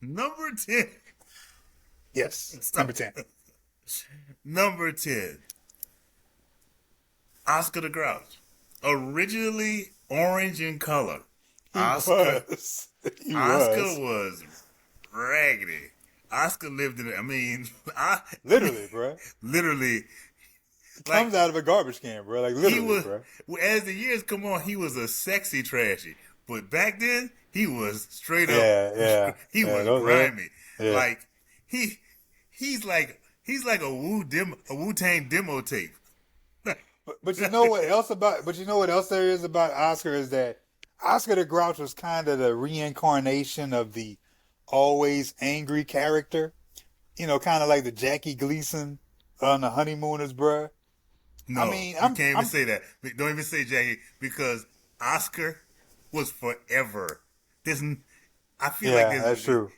Speaker 1: Number 10.
Speaker 2: Yes. Number
Speaker 1: Stop.
Speaker 2: 10.
Speaker 1: Number 10. Oscar the Grouch. Originally orange in color.
Speaker 2: He
Speaker 1: Oscar
Speaker 2: was. He
Speaker 1: Oscar
Speaker 2: was.
Speaker 1: was raggedy. Oscar lived in it. I mean, I mean,
Speaker 2: Literally, bro.
Speaker 1: literally,
Speaker 2: He
Speaker 1: like
Speaker 2: comes out of a garbage can, bro. Like
Speaker 1: he
Speaker 2: literally,
Speaker 1: was.
Speaker 2: bro.
Speaker 1: As the years come on, he was a sexy trashy. But back then, he was straight up.
Speaker 2: Yeah, yeah,
Speaker 1: He
Speaker 2: yeah.
Speaker 1: was grimy.
Speaker 2: Yeah.
Speaker 1: Like he, he's like a Wu Tang demo tape.
Speaker 2: But you know what else about? But you know what else there is about Oscar is that Oscar the Grouch was kind of the reincarnation of the always angry character. Kind of like the Jackie Gleason on the Honeymooners, bro. I
Speaker 1: No,
Speaker 2: mean,
Speaker 1: you can't even say that. Don't even say Jackie because Oscar was forever. There's, I feel like
Speaker 2: yeah, that's true.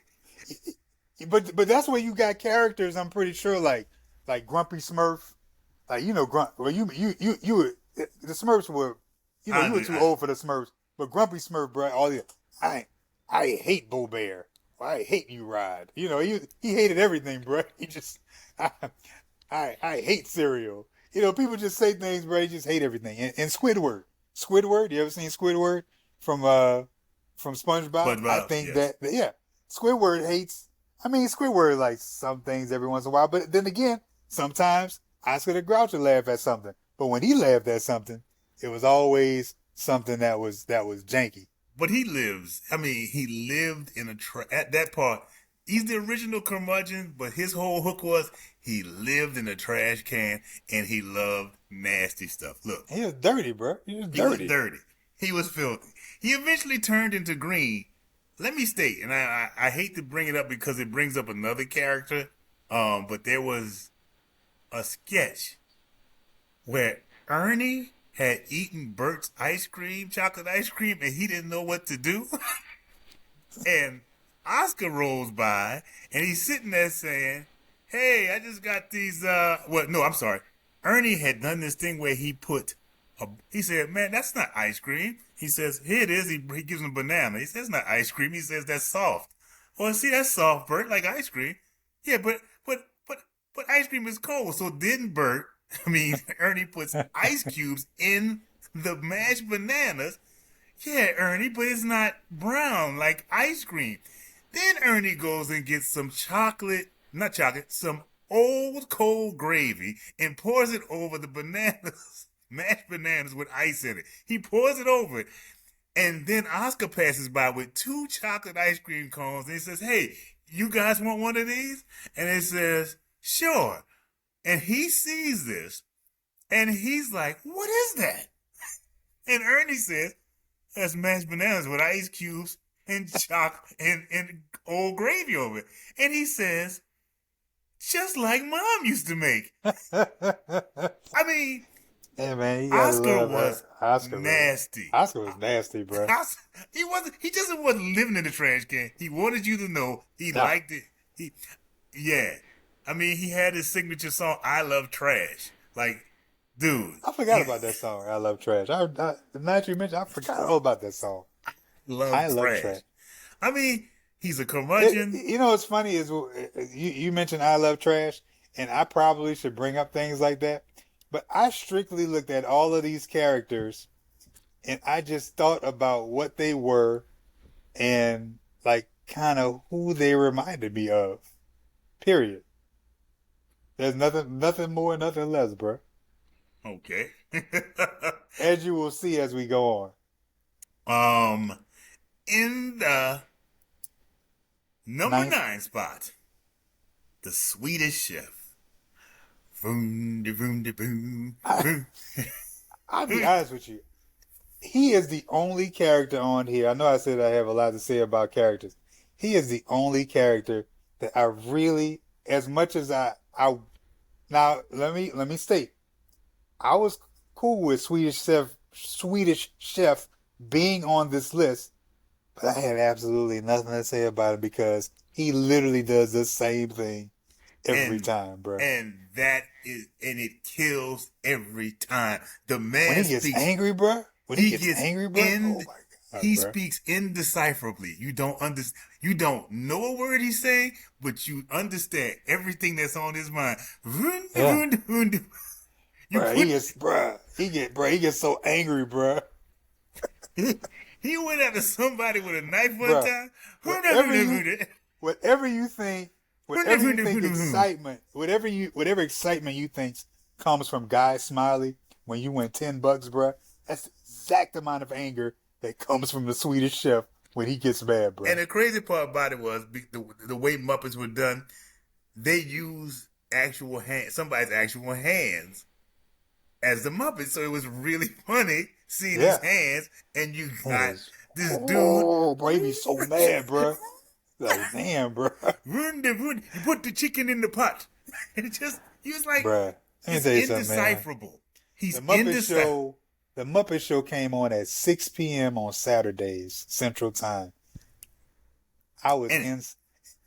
Speaker 2: But that's where you got characters. I'm pretty sure like Grumpy Smurf, like Grunt. Well, you were the Smurfs were, you were too old for the Smurfs. But Grumpy Smurf, bro, I I hate Bo Bear. I hate you, Rod. He hated everything, bro. He just I I hate cereal. People just say things, bro. They just hate everything. And Squidward. You ever seen Squidward from SpongeBob? I
Speaker 1: SpongeBob,
Speaker 2: think
Speaker 1: yes.
Speaker 2: that yeah, Squidward hates. I mean, Squidward likes some things every once in a while, but then again, sometimes Oscar the Grouch would laugh at something, but when he laughed at something, it was always something that was janky.
Speaker 1: But he lives. I mean, he lived in at that part. He's the original curmudgeon, but his whole hook was he lived in a trash can and he loved nasty stuff. Look,
Speaker 2: He was dirty, bro. He was
Speaker 1: he was
Speaker 2: dirty.
Speaker 1: dirty. He was filthy. He eventually turned into green. Let me state, and I hate to bring it up because it brings up another character. But there was a sketch where Ernie had eaten Bert's ice cream, chocolate ice cream, and he didn't know what to do. And Oscar rolls by and he's sitting there saying, "Hey, I just got these well, no, I'm sorry. Ernie had done this thing where he said, "Man, that's not ice cream." He says, "Here it is." He gives him a banana. He says, "It's not ice cream." He says, "That's soft." Well, see, that's soft, Bert, like ice cream. Yeah, but ice cream is cold. So then Ernie puts ice cubes in the mashed bananas. Yeah, Ernie, but it's not brown like ice cream. Then Ernie goes and gets some not chocolate, some old cold gravy and pours it over the bananas, mashed bananas with ice in it. He pours it over it. And then Oscar passes by with two chocolate ice cream cones and he says, "Hey, you guys want one of these?" And it says, "Sure." And he sees this and he's like, "What is that?" And Ernie says, "That's mashed bananas with ice cubes and chocolate and old gravy over it." And he says, "Just like Mom used to make." I mean,
Speaker 2: Yeah, man, you gotta
Speaker 1: Oscar
Speaker 2: love
Speaker 1: was
Speaker 2: Oscar, man.
Speaker 1: nasty.
Speaker 2: Oscar was nasty, bro.
Speaker 1: He wasn't. He just wasn't living in the trash can. He wanted you to know he
Speaker 2: No,
Speaker 1: liked it. Yeah. I mean, he had his signature song, "I Love Trash." Like, dude,
Speaker 2: I forgot
Speaker 1: he
Speaker 2: about that song. I love trash. The night you mentioned, I forgot all about that song. I
Speaker 1: loved
Speaker 2: love trash.
Speaker 1: trash. I mean, he's a
Speaker 2: It,
Speaker 1: curmudgeon.
Speaker 2: you know what's funny is you mentioned I love trash, and I probably should bring up things like that, but I strictly looked at all of these characters, and I just thought about what they were and like kind of who they reminded me of. Period. There's nothing more, nothing less, bro.
Speaker 1: Okay.
Speaker 2: As you will see as we go on.
Speaker 1: um, in the number
Speaker 2: Ninth,
Speaker 1: 9 spot, the Swedish Chef. Boom, de boom, de boom,
Speaker 2: I,
Speaker 1: boom.
Speaker 2: I'll be honest with you. He is the only character on here. I know I said I have a lot to say about characters. He is the only character that I really, as much as I now let me state, I was cool with Swedish Chef being on this list, but I had absolutely nothing to say about it because he literally does the same thing every
Speaker 1: and
Speaker 2: time, bro.
Speaker 1: and it kills every time. The
Speaker 2: When
Speaker 1: man
Speaker 2: he gets
Speaker 1: speaks.
Speaker 2: angry, bro. When he
Speaker 1: He
Speaker 2: gets
Speaker 1: gets
Speaker 2: angry, bro.
Speaker 1: in.
Speaker 2: Oh my god,
Speaker 1: He
Speaker 2: bro.
Speaker 1: speaks indecipherably. You don't understand. You don't know a word he's saying, but you understand everything that's on his mind.
Speaker 2: Yeah.
Speaker 1: You
Speaker 2: Bruh,
Speaker 1: put.
Speaker 2: he gets so angry, bruh.
Speaker 1: He went after somebody with a knife one
Speaker 2: Bruh,
Speaker 1: time.
Speaker 2: whatever you, whatever you think, whatever excitement you think comes from Guy Smiley when you win $10, bruh, that's the exact amount of anger that comes from the Swedish Chef when he gets mad,
Speaker 1: And
Speaker 2: bruh.
Speaker 1: the crazy part about it was the way Muppets were done. They used somebody's actual hands as the Muppet, so it was really funny seeing his
Speaker 2: Yeah.
Speaker 1: hands, and you
Speaker 2: It
Speaker 1: got
Speaker 2: was,
Speaker 1: this dude.
Speaker 2: oh, bro, he be so mad, bruh. Like, damn, bruh.
Speaker 1: You put the chicken in the pot. And it just, he was like,
Speaker 2: Bruh, let me
Speaker 1: it's
Speaker 2: tell you something, man.
Speaker 1: indecipherable. He's
Speaker 2: The Muppet
Speaker 1: indecipherable.
Speaker 2: Show, the Muppet Show came on at 6 p.m. on Saturdays Central Time. I was
Speaker 1: And
Speaker 2: in.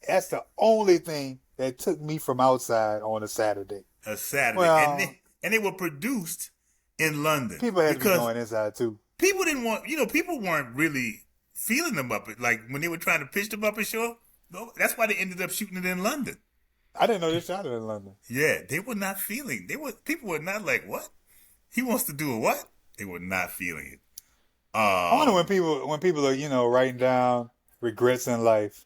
Speaker 2: That's the only thing that took me from outside on a Saturday.
Speaker 1: a Saturday,
Speaker 2: Well,
Speaker 1: and they were produced in London
Speaker 2: people had to be
Speaker 1: because
Speaker 2: going inside too.
Speaker 1: people didn't want, people weren't really feeling the Muppet. Like when they were trying to pitch the Muppet Show, no, that's why they ended up shooting it in London.
Speaker 2: I didn't know they shot it in London.
Speaker 1: Yeah, they were not feeling. People were not like, what? He wants to do a what? They were not feeling it.
Speaker 2: I wonder
Speaker 1: Um,
Speaker 2: when people are writing down regrets in life,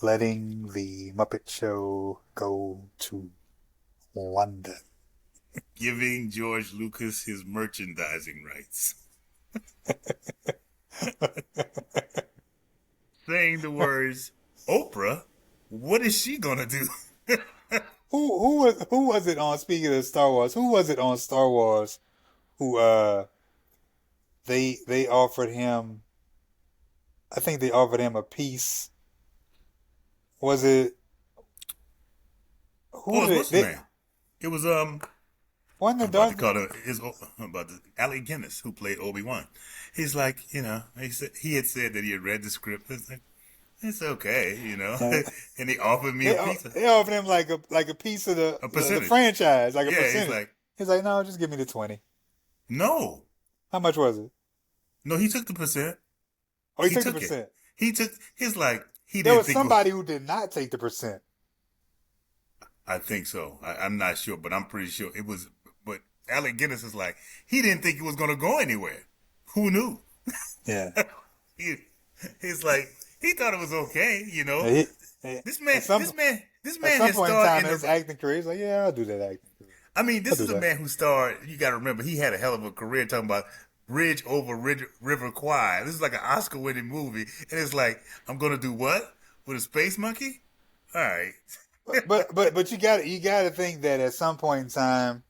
Speaker 2: letting the Muppet Show go to London.
Speaker 1: giving George Lucas his merchandising rights, saying the words, Oprah, what is she gonna do?
Speaker 2: Who was it on? Speaking of Star Wars, who was it on Star Wars who they offered him? I think they offered him a piece. Was it who
Speaker 1: Oh,
Speaker 2: did
Speaker 1: what's his
Speaker 2: they?
Speaker 1: name? It was
Speaker 2: Wasn't
Speaker 1: I'm
Speaker 2: it
Speaker 1: about to
Speaker 2: Darth?
Speaker 1: call it his I'm about to Alec Guinness who played Obi-Wan. He's like, he had said that he had read the script. It's like, it's okay,
Speaker 2: Uh,
Speaker 1: and he offered me a piece of
Speaker 2: they offered him like a piece of
Speaker 1: a
Speaker 2: the
Speaker 1: percentage.
Speaker 2: franchise, like a
Speaker 1: Yeah, he's
Speaker 2: percentage.
Speaker 1: like,
Speaker 2: He's like, no, just give me the 20.
Speaker 1: no,
Speaker 2: How much was it?
Speaker 1: no, he took the percent.
Speaker 2: Oh, he
Speaker 1: He
Speaker 2: took the
Speaker 1: took it.
Speaker 2: percent.
Speaker 1: He took. He's like, he
Speaker 2: There
Speaker 1: didn't
Speaker 2: was
Speaker 1: think it was.
Speaker 2: somebody who did not take the percent.
Speaker 1: I think so. I'm not sure, but I'm pretty sure it was. But Alec Guinness is like, he didn't think it was going to go anywhere. Who knew?
Speaker 2: Yeah.
Speaker 1: he, he's like, he thought it was okay,
Speaker 2: He, he-
Speaker 1: This man,
Speaker 2: at some
Speaker 1: this
Speaker 2: at
Speaker 1: man
Speaker 2: some
Speaker 1: has
Speaker 2: point in
Speaker 1: starred
Speaker 2: time
Speaker 1: in
Speaker 2: in his
Speaker 1: the.
Speaker 2: acting career, he's like, yeah, I'll do that acting career.
Speaker 1: I mean,
Speaker 2: I'll
Speaker 1: this
Speaker 2: do
Speaker 1: is a
Speaker 2: that.
Speaker 1: man who starred. You got to remember, he had a hell of a career talking about Bridge over River Kwai. This is like an Oscar-winning movie, and it's like, I'm gonna do what with a space monkey? All right.
Speaker 2: But you got to think that at some point in time,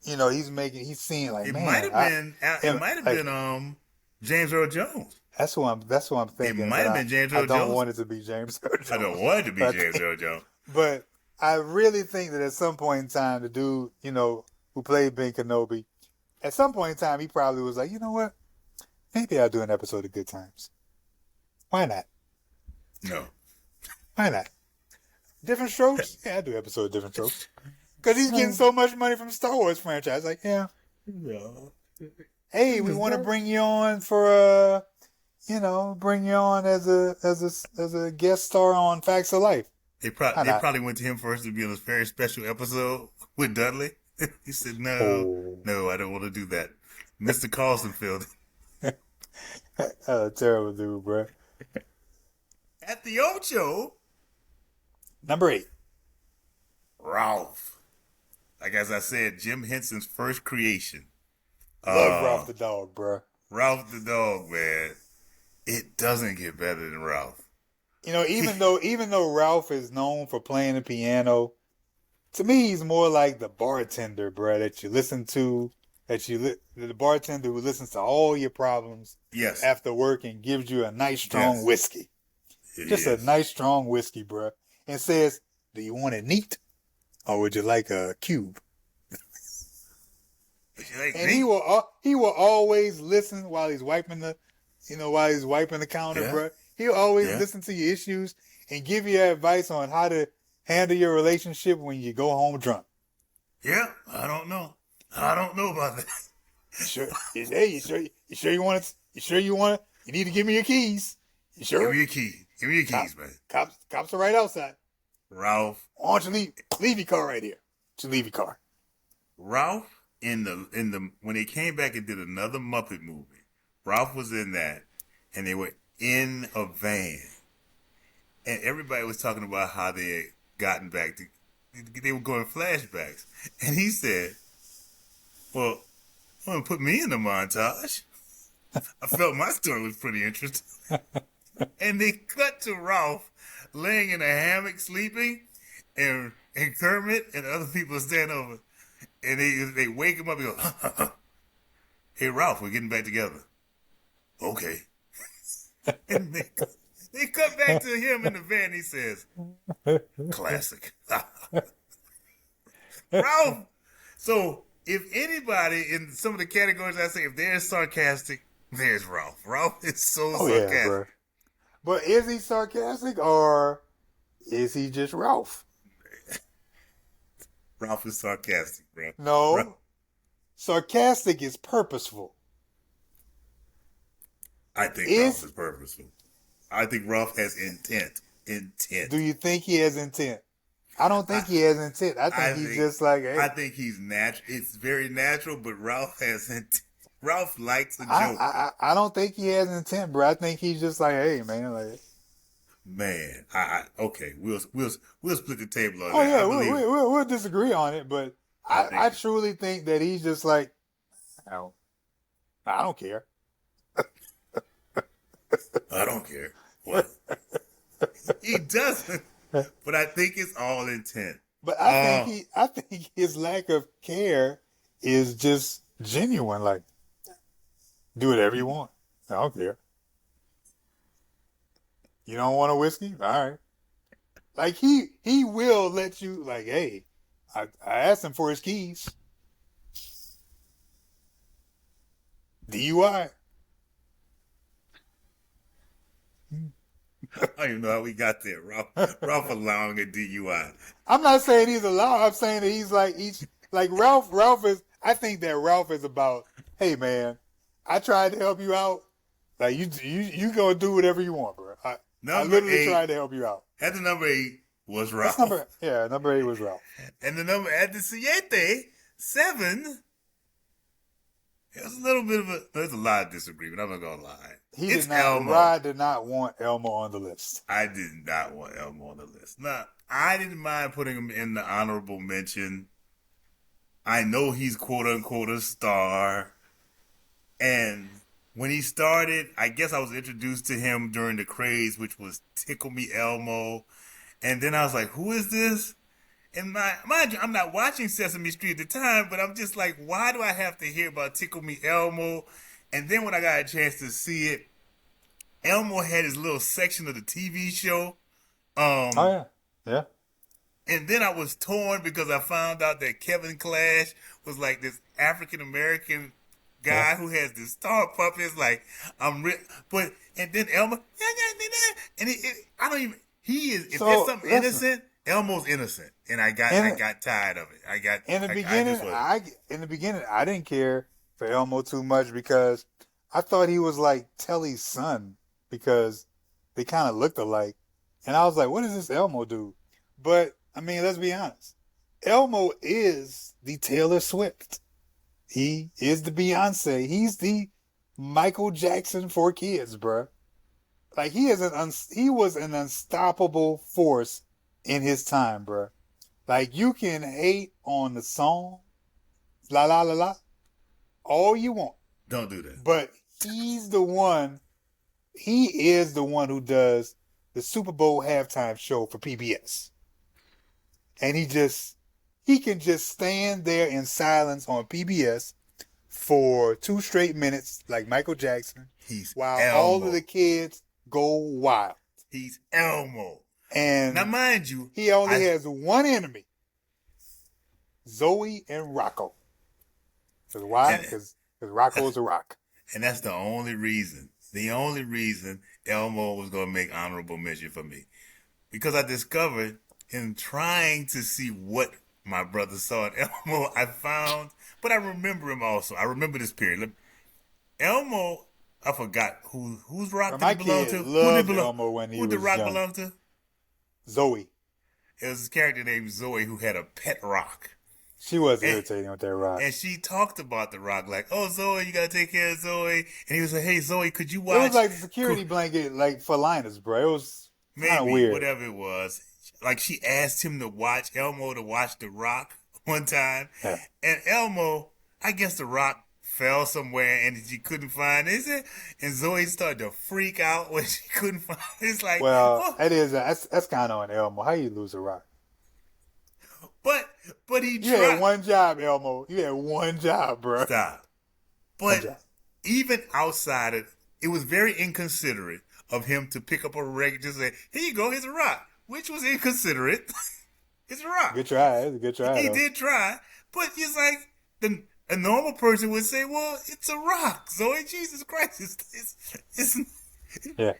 Speaker 2: he's seeing like,
Speaker 1: It might
Speaker 2: man,
Speaker 1: have been. It
Speaker 2: am
Speaker 1: might have
Speaker 2: like
Speaker 1: been. James Earl Jones.
Speaker 2: that's what I'm
Speaker 1: It
Speaker 2: thinking.
Speaker 1: might
Speaker 2: But
Speaker 1: have been James
Speaker 2: I
Speaker 1: Earl
Speaker 2: don't
Speaker 1: Jones.
Speaker 2: want it to be James Earl
Speaker 1: I don't
Speaker 2: Jones.
Speaker 1: want it to be
Speaker 2: But
Speaker 1: James Earl Jones.
Speaker 2: but I really think that at some point in time, the dude, who played Ben Kenobi, at some point in time, he probably was like, you know what? Maybe I'll do an episode of Good Times. Why not?
Speaker 1: No.
Speaker 2: Why not? Different Strokes? Yeah, I'll do an episode of Different Strokes. Because he's getting so much money from Star Wars franchise. Like, yeah,
Speaker 1: No.
Speaker 2: hey, we want to bring you on for bring you on as a guest star on Facts of Life.
Speaker 1: They
Speaker 2: Why
Speaker 1: probably they
Speaker 2: not?
Speaker 1: probably went to him first to be on a very special episode with Dudley. He said, "No,
Speaker 2: Oh,
Speaker 1: no, I don't want to do that." Mr. Carlson filled
Speaker 2: terrible dude, bro.
Speaker 1: at the Ocho.
Speaker 2: Number 8.
Speaker 1: Ralph, like as I said, Jim Henson's first creation.
Speaker 2: Love
Speaker 1: Uh,
Speaker 2: Ralph the dog, bro.
Speaker 1: Ralph the dog, man. It doesn't get better than Ralph.
Speaker 2: Even though Ralph is known for playing the piano, to me he's more like the bartender, bro, that you listen to, the bartender who listens to all your problems
Speaker 1: Yes,
Speaker 2: after work and gives you a nice strong
Speaker 1: yes,
Speaker 2: whiskey.
Speaker 1: it
Speaker 2: Just a
Speaker 1: is.
Speaker 2: nice strong whiskey, bro. And says, "Do you want it neat or would you like a cube?"
Speaker 1: Like
Speaker 2: And
Speaker 1: me?
Speaker 2: he will always listen while he's wiping the counter,
Speaker 1: Yeah,
Speaker 2: bro. He'll always
Speaker 1: yeah,
Speaker 2: listen to your issues and give you advice on how to handle your relationship when you go home drunk.
Speaker 1: yeah. I don't know. I don't know about that.
Speaker 2: You sure? Hey, you sure you want it? You sure you want it? You need to give me your keys. You
Speaker 1: Give
Speaker 2: sure?
Speaker 1: me your key. Give me your
Speaker 2: Cop,
Speaker 1: keys, man.
Speaker 2: cops are right outside.
Speaker 1: Ralph.
Speaker 2: Why don't you leave your car right here? Just leave your car.
Speaker 1: Ralph in the when they came back and did another Muppet movie. Ralph was in that, and they were in a van, and everybody was talking about how they had gotten back to. They were going flashbacks, and he said, "Well, I'm gonna put me in the montage." I felt my story was pretty interesting. And they cut to Ralph laying in a hammock sleeping, and Kermit and other people stand over, and they wake him up and go, "Hey Ralph, we're getting back together." Okay. And they cut back to him in the van. He says, "Classic." Ralph. So if anybody in some of the categories I say, if they're sarcastic, there's Ralph. Ralph is so
Speaker 2: Oh yeah,
Speaker 1: sarcastic.
Speaker 2: bro. But is he sarcastic or is he just Ralph?
Speaker 1: Ralph is sarcastic, bro.
Speaker 2: No. Sarcastic is purposeful.
Speaker 1: I think Ralph
Speaker 2: Is
Speaker 1: is purposeful. I think Ralph has intent.
Speaker 2: Do you think he has intent? I don't think he has intent. I think he's just like, hey,
Speaker 1: I think he's natural. It's very natural, but Ralph has intent. Ralph likes a
Speaker 2: I,
Speaker 1: joke.
Speaker 2: I don't think he has intent, bro. I think he's just like, hey, man, like,
Speaker 1: Man, okay, we'll split the table on
Speaker 2: Oh
Speaker 1: that.
Speaker 2: yeah,
Speaker 1: I believe.
Speaker 2: we'll disagree on it, but
Speaker 1: I
Speaker 2: I
Speaker 1: think
Speaker 2: truly think that he's just like, oh, I don't care.
Speaker 1: I don't care. Well, he doesn't, but I think it's all intent.
Speaker 2: But
Speaker 1: Uh,
Speaker 2: I think his lack of care is just genuine. Like, do whatever you want. I don't care. You don't want a whiskey? All right. Like he will let you. Like, hey, I asked him for his keys. DUI.
Speaker 1: I don't even know how we got there. Ralph allowing a DUI.
Speaker 2: I'm not saying he's allowed. I'm saying that he's like Ralph. Ralph is. I think that Ralph is about. Hey man, I tried to help you out. Like you gonna do whatever you want, bro. I
Speaker 1: Number
Speaker 2: literally tried
Speaker 1: eight,
Speaker 2: to help you out.
Speaker 1: at the number 8 was
Speaker 2: That's
Speaker 1: Ralph.
Speaker 2: number 8 was Ralph.
Speaker 1: And the number at the siete, 7, it was a little bit of there's a lot of disagreement. I'm not going to lie.
Speaker 2: He
Speaker 1: It's
Speaker 2: did not.
Speaker 1: Elmo.
Speaker 2: Rod did not want Elmo on the list.
Speaker 1: I did not want Elmo on the list. Now, I didn't mind putting him in the honorable mention. I know he's quote unquote a star. And when he started, I guess I was introduced to him during the craze, which was Tickle Me Elmo. And then I was like, who is this? And mind you, I'm not watching Sesame Street at the time, but I'm just like, why do I have to hear about Tickle Me Elmo? And then when I got a chance to see it, Elmo had his little section of the TV show.
Speaker 2: Oh yeah, yeah.
Speaker 1: And then I was torn because I found out that Kevin Clash was like this African American guy who has this star puppets. Like but and then Elmo, and I don't even. He is if
Speaker 2: So
Speaker 1: it's something
Speaker 2: listen,
Speaker 1: innocent, Elmo's innocent, and I got tired of it.
Speaker 2: in the beginning, in the beginning I didn't care for Elmo too much because I thought he was like Telly's son because they kind of looked alike, and I was like, what does this Elmo do? But I mean, let's be honest. Elmo is the Taylor Swift. He is the Beyonce. He's the Michael Jackson for kids, bruh. Like he was an unstoppable force in his time, bruh. Like you can hate on the song, la la la la, all you want.
Speaker 1: Don't do that.
Speaker 2: But he's the one. He is the one who does the Super Bowl halftime show for PBS, and he can just stand there in silence on PBS for 2 straight minutes, like Michael Jackson,
Speaker 1: He's
Speaker 2: while
Speaker 1: Elmo.
Speaker 2: all of the kids go wild.
Speaker 1: He's Elmo.
Speaker 2: And
Speaker 1: Now, mind you,
Speaker 2: he only has one enemy, Zoe and Rocco. Because why? Because Rocco's a rock.
Speaker 1: And that's the only reason. The only reason Elmo was going to make honorable mention for me. Because I discovered in trying to see what my brother saw in Elmo, I found, but I remember him also. I remember this period. Elmo, I forgot whose rock did he belong to? Who did
Speaker 2: Elmo when he
Speaker 1: who did
Speaker 2: was
Speaker 1: rock
Speaker 2: young.
Speaker 1: belong to?
Speaker 2: Zoe.
Speaker 1: It was this character named Zoe who had a pet rock.
Speaker 2: She was irritating with that rock.
Speaker 1: And she talked about the rock like, oh, Zoe, you got to take care of Zoe. And he was like, hey, Zoe, could you watch?
Speaker 2: It was like a security blanket, like for Linus, bro. It was kind of
Speaker 1: Maybe,
Speaker 2: weird.
Speaker 1: whatever it was. Like she asked him to watch, Elmo to watch the rock one time.
Speaker 2: Yeah.
Speaker 1: And Elmo, I guess the rock fell somewhere and she couldn't find it. And Zoe started to freak out when she couldn't find it. It's like,
Speaker 2: Well,
Speaker 1: oh.
Speaker 2: that's kind of on Elmo. How you lose a rock?
Speaker 1: But he
Speaker 2: You
Speaker 1: tried.
Speaker 2: had one job, Elmo. You had one job, bro.
Speaker 1: Stop. But even outside of it was very inconsiderate of him to pick up a rag and just say, here you go, here's a rock. Which was inconsiderate. It's a rock.
Speaker 2: Good try. It's a good try.
Speaker 1: He
Speaker 2: though.
Speaker 1: did try. But it's like a normal person would say, well, it's a rock. Zoe, Jesus Christ. It's
Speaker 2: Yeah.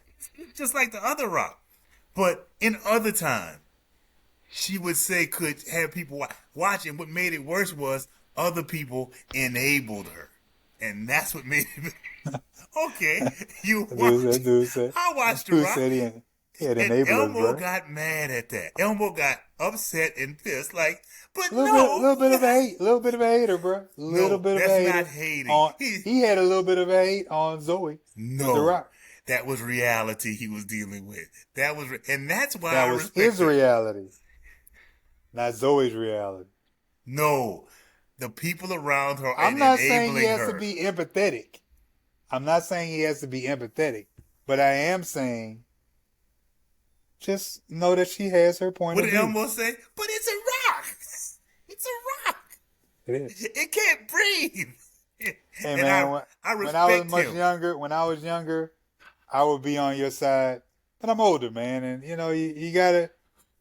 Speaker 1: just like the other rock. But in other time, she would say could have people watch. And what made it worse was other people enabled her. And that's what made it. Okay, you watch. I watched the rock.
Speaker 2: Said he had
Speaker 1: And
Speaker 2: enablers,
Speaker 1: Elmo
Speaker 2: bro.
Speaker 1: got mad at that. Elmo got upset and pissed. Like, but
Speaker 2: A
Speaker 1: no.
Speaker 2: little bit of a hate. A little bit of a hater, bro. Little bit of a
Speaker 1: that's
Speaker 2: hater.
Speaker 1: not hating.
Speaker 2: He had a little bit of a hate on Zoe.
Speaker 1: No.
Speaker 2: The rock.
Speaker 1: That was reality he was dealing with. And that's why
Speaker 2: That
Speaker 1: I
Speaker 2: was his
Speaker 1: respect her.
Speaker 2: reality, not Zoe's reality.
Speaker 1: No, the people around her
Speaker 2: I'm
Speaker 1: and
Speaker 2: not saying he
Speaker 1: enabling
Speaker 2: has to
Speaker 1: her.
Speaker 2: be empathetic. I'm not saying he has to be empathetic, but I am saying just know that she has her point
Speaker 1: What
Speaker 2: of
Speaker 1: did
Speaker 2: view.
Speaker 1: Elmo say? But it's a rock. It's a rock.
Speaker 2: It is.
Speaker 1: It can't breathe.
Speaker 2: Hey
Speaker 1: And
Speaker 2: man,
Speaker 1: I
Speaker 2: when I was
Speaker 1: respect
Speaker 2: much
Speaker 1: him.
Speaker 2: younger, I would be on your side. But I'm older, man, and you gotta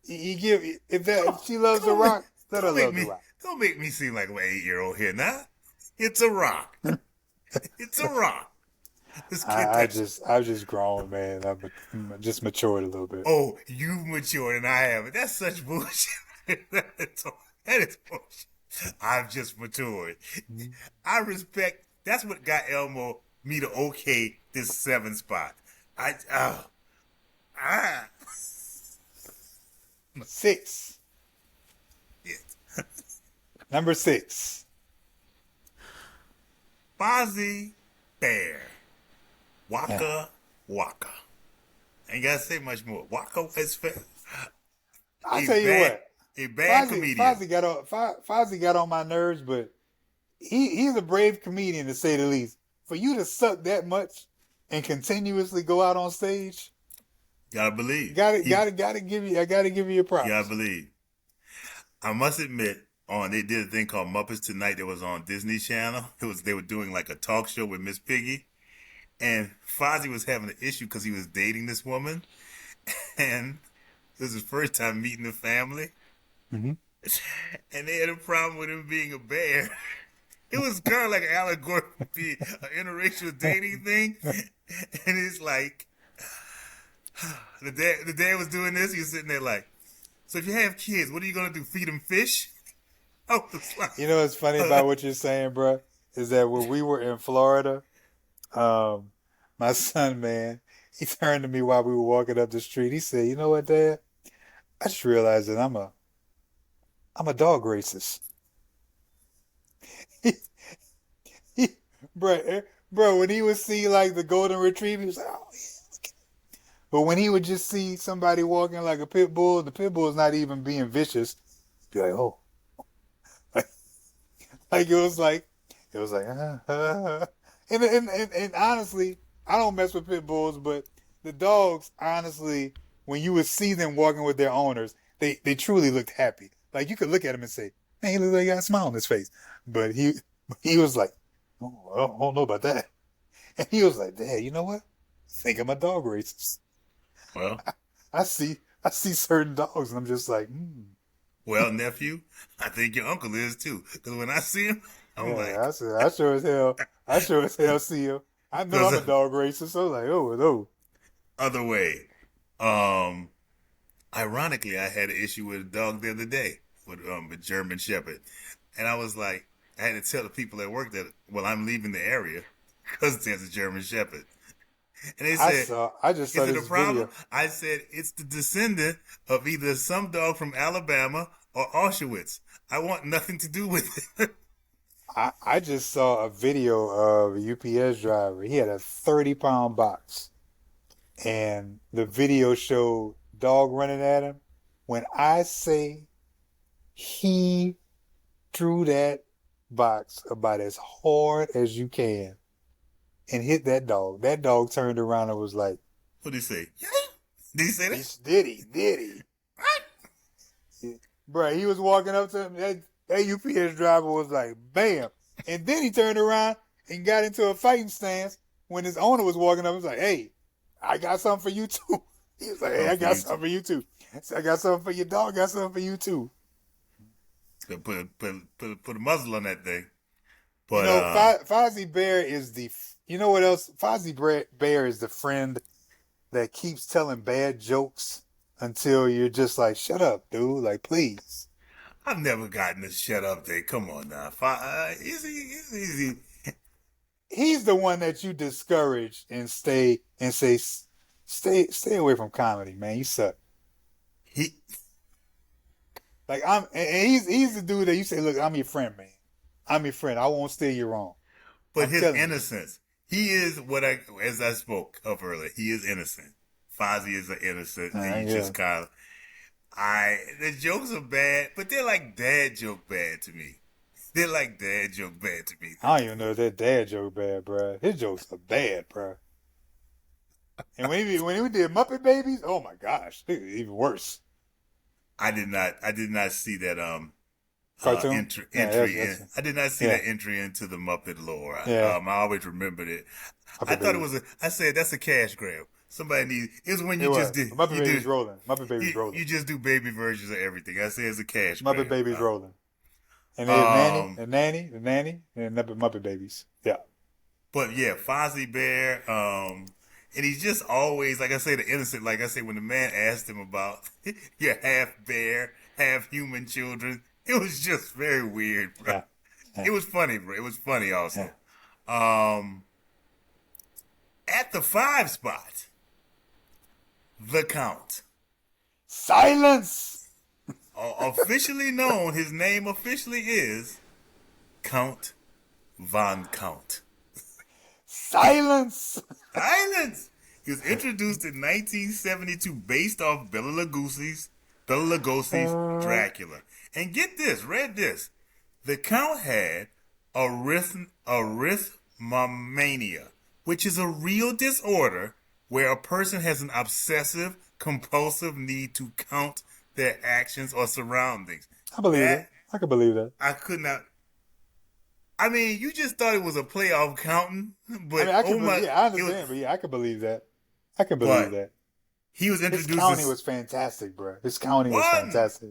Speaker 2: you give
Speaker 1: Come
Speaker 2: if
Speaker 1: on,
Speaker 2: she loves the
Speaker 1: don't make,
Speaker 2: rock, let her love the rock.
Speaker 1: don't make me seem like an 8-year-old here now. It's a rock. It's a rock. Let's get that.
Speaker 2: I've just grown, man. I'm just matured a little bit.
Speaker 1: Oh, you've matured and I haven't. That's such bullshit. That is bullshit. I've just matured.
Speaker 2: Mhm.
Speaker 1: I respect. That's what got Elmo me to okay this 7 spot. I ah.
Speaker 2: 6,
Speaker 1: Yeah.
Speaker 2: number 6.
Speaker 1: Fozzie Bear.
Speaker 2: Yeah.
Speaker 1: Waka Waka. Ain't gotta say much more. Waka is
Speaker 2: I tell you what,
Speaker 1: a bad comedian.
Speaker 2: Fozzie got on my nerves, but he's a brave comedian to say the least. For you to suck that much and continuously go out on stage,
Speaker 1: Gotta believe.
Speaker 2: I gotta give you your
Speaker 1: You gotta
Speaker 2: props.
Speaker 1: believe. I must admit, they did a thing called Muppets Tonight that was on Disney Channel. They were doing like a talk show with Miss Piggy, and Fozzie was having an issue because he was dating this woman, and it was his first time meeting the family,
Speaker 2: Mm-hmm.
Speaker 1: and they had a problem with him being a bear. It was kind of like an allegory for being an interracial dating thing, and it's like the dad was doing this. He was sitting there like, so if you have kids, what are you gonna do? Feed them fish? I was like,
Speaker 2: You know what's funny about what you're saying, bro, is that when we were in Florida, my son, man, he turned to me while we were walking up the street. He said, "You know what, Dad? I just realized that I'm a dog racist." He, bro, when he would see like the golden retriever, he was like, "Oh yeah." But when he would just see somebody walking like a pit bull, the pit bull is not even being vicious. Be like, "Oh," like it was like, and honestly, I don't mess with pit bulls, but the dogs, honestly, when you would see them walking with their owners, they truly looked happy. Like you could look at him and say, "Man, he looks like he got a smile on his face," but he was like, "Oh, I don't know about that," and he was like, "Dad, you know what? I think I'm a dog racist.
Speaker 1: well,
Speaker 2: I see certain dogs, and I'm just like, hmm."
Speaker 1: well, nephew, I think your uncle is too. Because when I see him, I'm
Speaker 2: Yeah,
Speaker 1: like,
Speaker 2: I sure as hell see him. I know
Speaker 1: because
Speaker 2: I'm a dog racist, so I was like, oh, no.
Speaker 1: other way. Um, Ironically, I had an issue with a dog the other day with a German Shepherd, and I was like, I had to tell the people at work that, well, I'm leaving the area because there's a German Shepherd, and they said,
Speaker 2: I just saw
Speaker 1: "Is it a
Speaker 2: this
Speaker 1: problem?"
Speaker 2: video.
Speaker 1: I said, "It's the descendant of either some dog from Alabama or Auschwitz. I want nothing to do with it."
Speaker 2: I just saw a video of a UPS driver. He had a 30-pound box, and the video showed dog running at him. When I say he threw that box about as hard as you can and hit that dog turned around and was like,
Speaker 1: What did he say? Did he say that?
Speaker 2: Did he? Bro, he was walking up to him. That UPS driver was like, bam. And then he turned around and got into a fighting stance when his owner was walking up. He was like, hey, I got something for you too. He was like, hey, I
Speaker 1: Something for
Speaker 2: got
Speaker 1: you
Speaker 2: something
Speaker 1: too.
Speaker 2: for you too. So I got something for your dog, got something for you too.
Speaker 1: Put a muzzle on that thing.
Speaker 2: You
Speaker 1: But
Speaker 2: know, Fozzie Bear is you know what else? Bear is the friend that keeps telling bad jokes until you're just like, shut up, dude. Like, please.
Speaker 1: I've never gotten a shut up thing. Come on now, easy.
Speaker 2: He's the one that you discourage and stay away from comedy, man. You suck.
Speaker 1: He,
Speaker 2: Like and he's the dude that you say, look, I'm your friend, man. I'm your friend. I won't steer you wrong.
Speaker 1: but
Speaker 2: I'm
Speaker 1: his
Speaker 2: telling you.
Speaker 1: innocence, he is what I, as I spoke of earlier, he is innocent. Fozzie is an innocent. He
Speaker 2: Yeah.
Speaker 1: just kind of, the jokes are bad, but they're like dad joke bad to me. They're like dad joke bad to me.
Speaker 2: I don't even know if that dad joke bad, bruh. His jokes are bad, bruh. And when he did Muppet Babies, oh my gosh, even worse.
Speaker 1: I did not see that
Speaker 2: Cartoon? Yeah,
Speaker 1: entry in.
Speaker 2: that's
Speaker 1: I did not see
Speaker 2: yeah,
Speaker 1: that entry into the Muppet lore.
Speaker 2: yeah.
Speaker 1: I always remembered it. I
Speaker 2: Muppet
Speaker 1: thought it
Speaker 2: Babies.
Speaker 1: was a. I said that's a cash grab. Somebody needs. It was when
Speaker 2: It
Speaker 1: you just
Speaker 2: was.
Speaker 1: did.
Speaker 2: But Muppet
Speaker 1: You
Speaker 2: Babies
Speaker 1: did.
Speaker 2: rolling. Muppet Babies rolling.
Speaker 1: You just do baby versions of everything. I say it's a cash
Speaker 2: Muppet
Speaker 1: grab.
Speaker 2: Babies rolling. And there's
Speaker 1: Um,
Speaker 2: the nanny, and Muppet Babies. Yeah.
Speaker 1: but yeah, Fozzie Bear. And he's just always, like I say, the innocent. Like I say, when the man asked him about your half bear, half human children, it was just very weird, bro.
Speaker 2: Yeah. Yeah.
Speaker 1: It was funny, bro. It was funny
Speaker 2: Yeah.
Speaker 1: also. Um, at the 5 spot, the Count.
Speaker 2: Silence!
Speaker 1: Officially known, his name officially is Count Von Count.
Speaker 2: Silence!
Speaker 1: Silence! He was introduced in 1972 based off Bela Lugosi's
Speaker 2: Uh,
Speaker 1: Dracula. And get this, read this. The Count had arithmomania, which is a real disorder where a person has an obsessive, compulsive need to count their actions or surroundings.
Speaker 2: I believe it.
Speaker 1: That
Speaker 2: I can believe that.
Speaker 1: I could not. I mean, you just thought it was a play off counting,
Speaker 2: I
Speaker 1: but
Speaker 2: mean, I
Speaker 1: oh
Speaker 2: can
Speaker 1: my,
Speaker 2: believe. Yeah, I
Speaker 1: it was.
Speaker 2: understand, but yeah, I can believe that. I can believe
Speaker 1: But
Speaker 2: that.
Speaker 1: he was
Speaker 2: His
Speaker 1: introduced
Speaker 2: counting
Speaker 1: as
Speaker 2: was fantastic, bro. His counting was
Speaker 1: one,
Speaker 2: fantastic,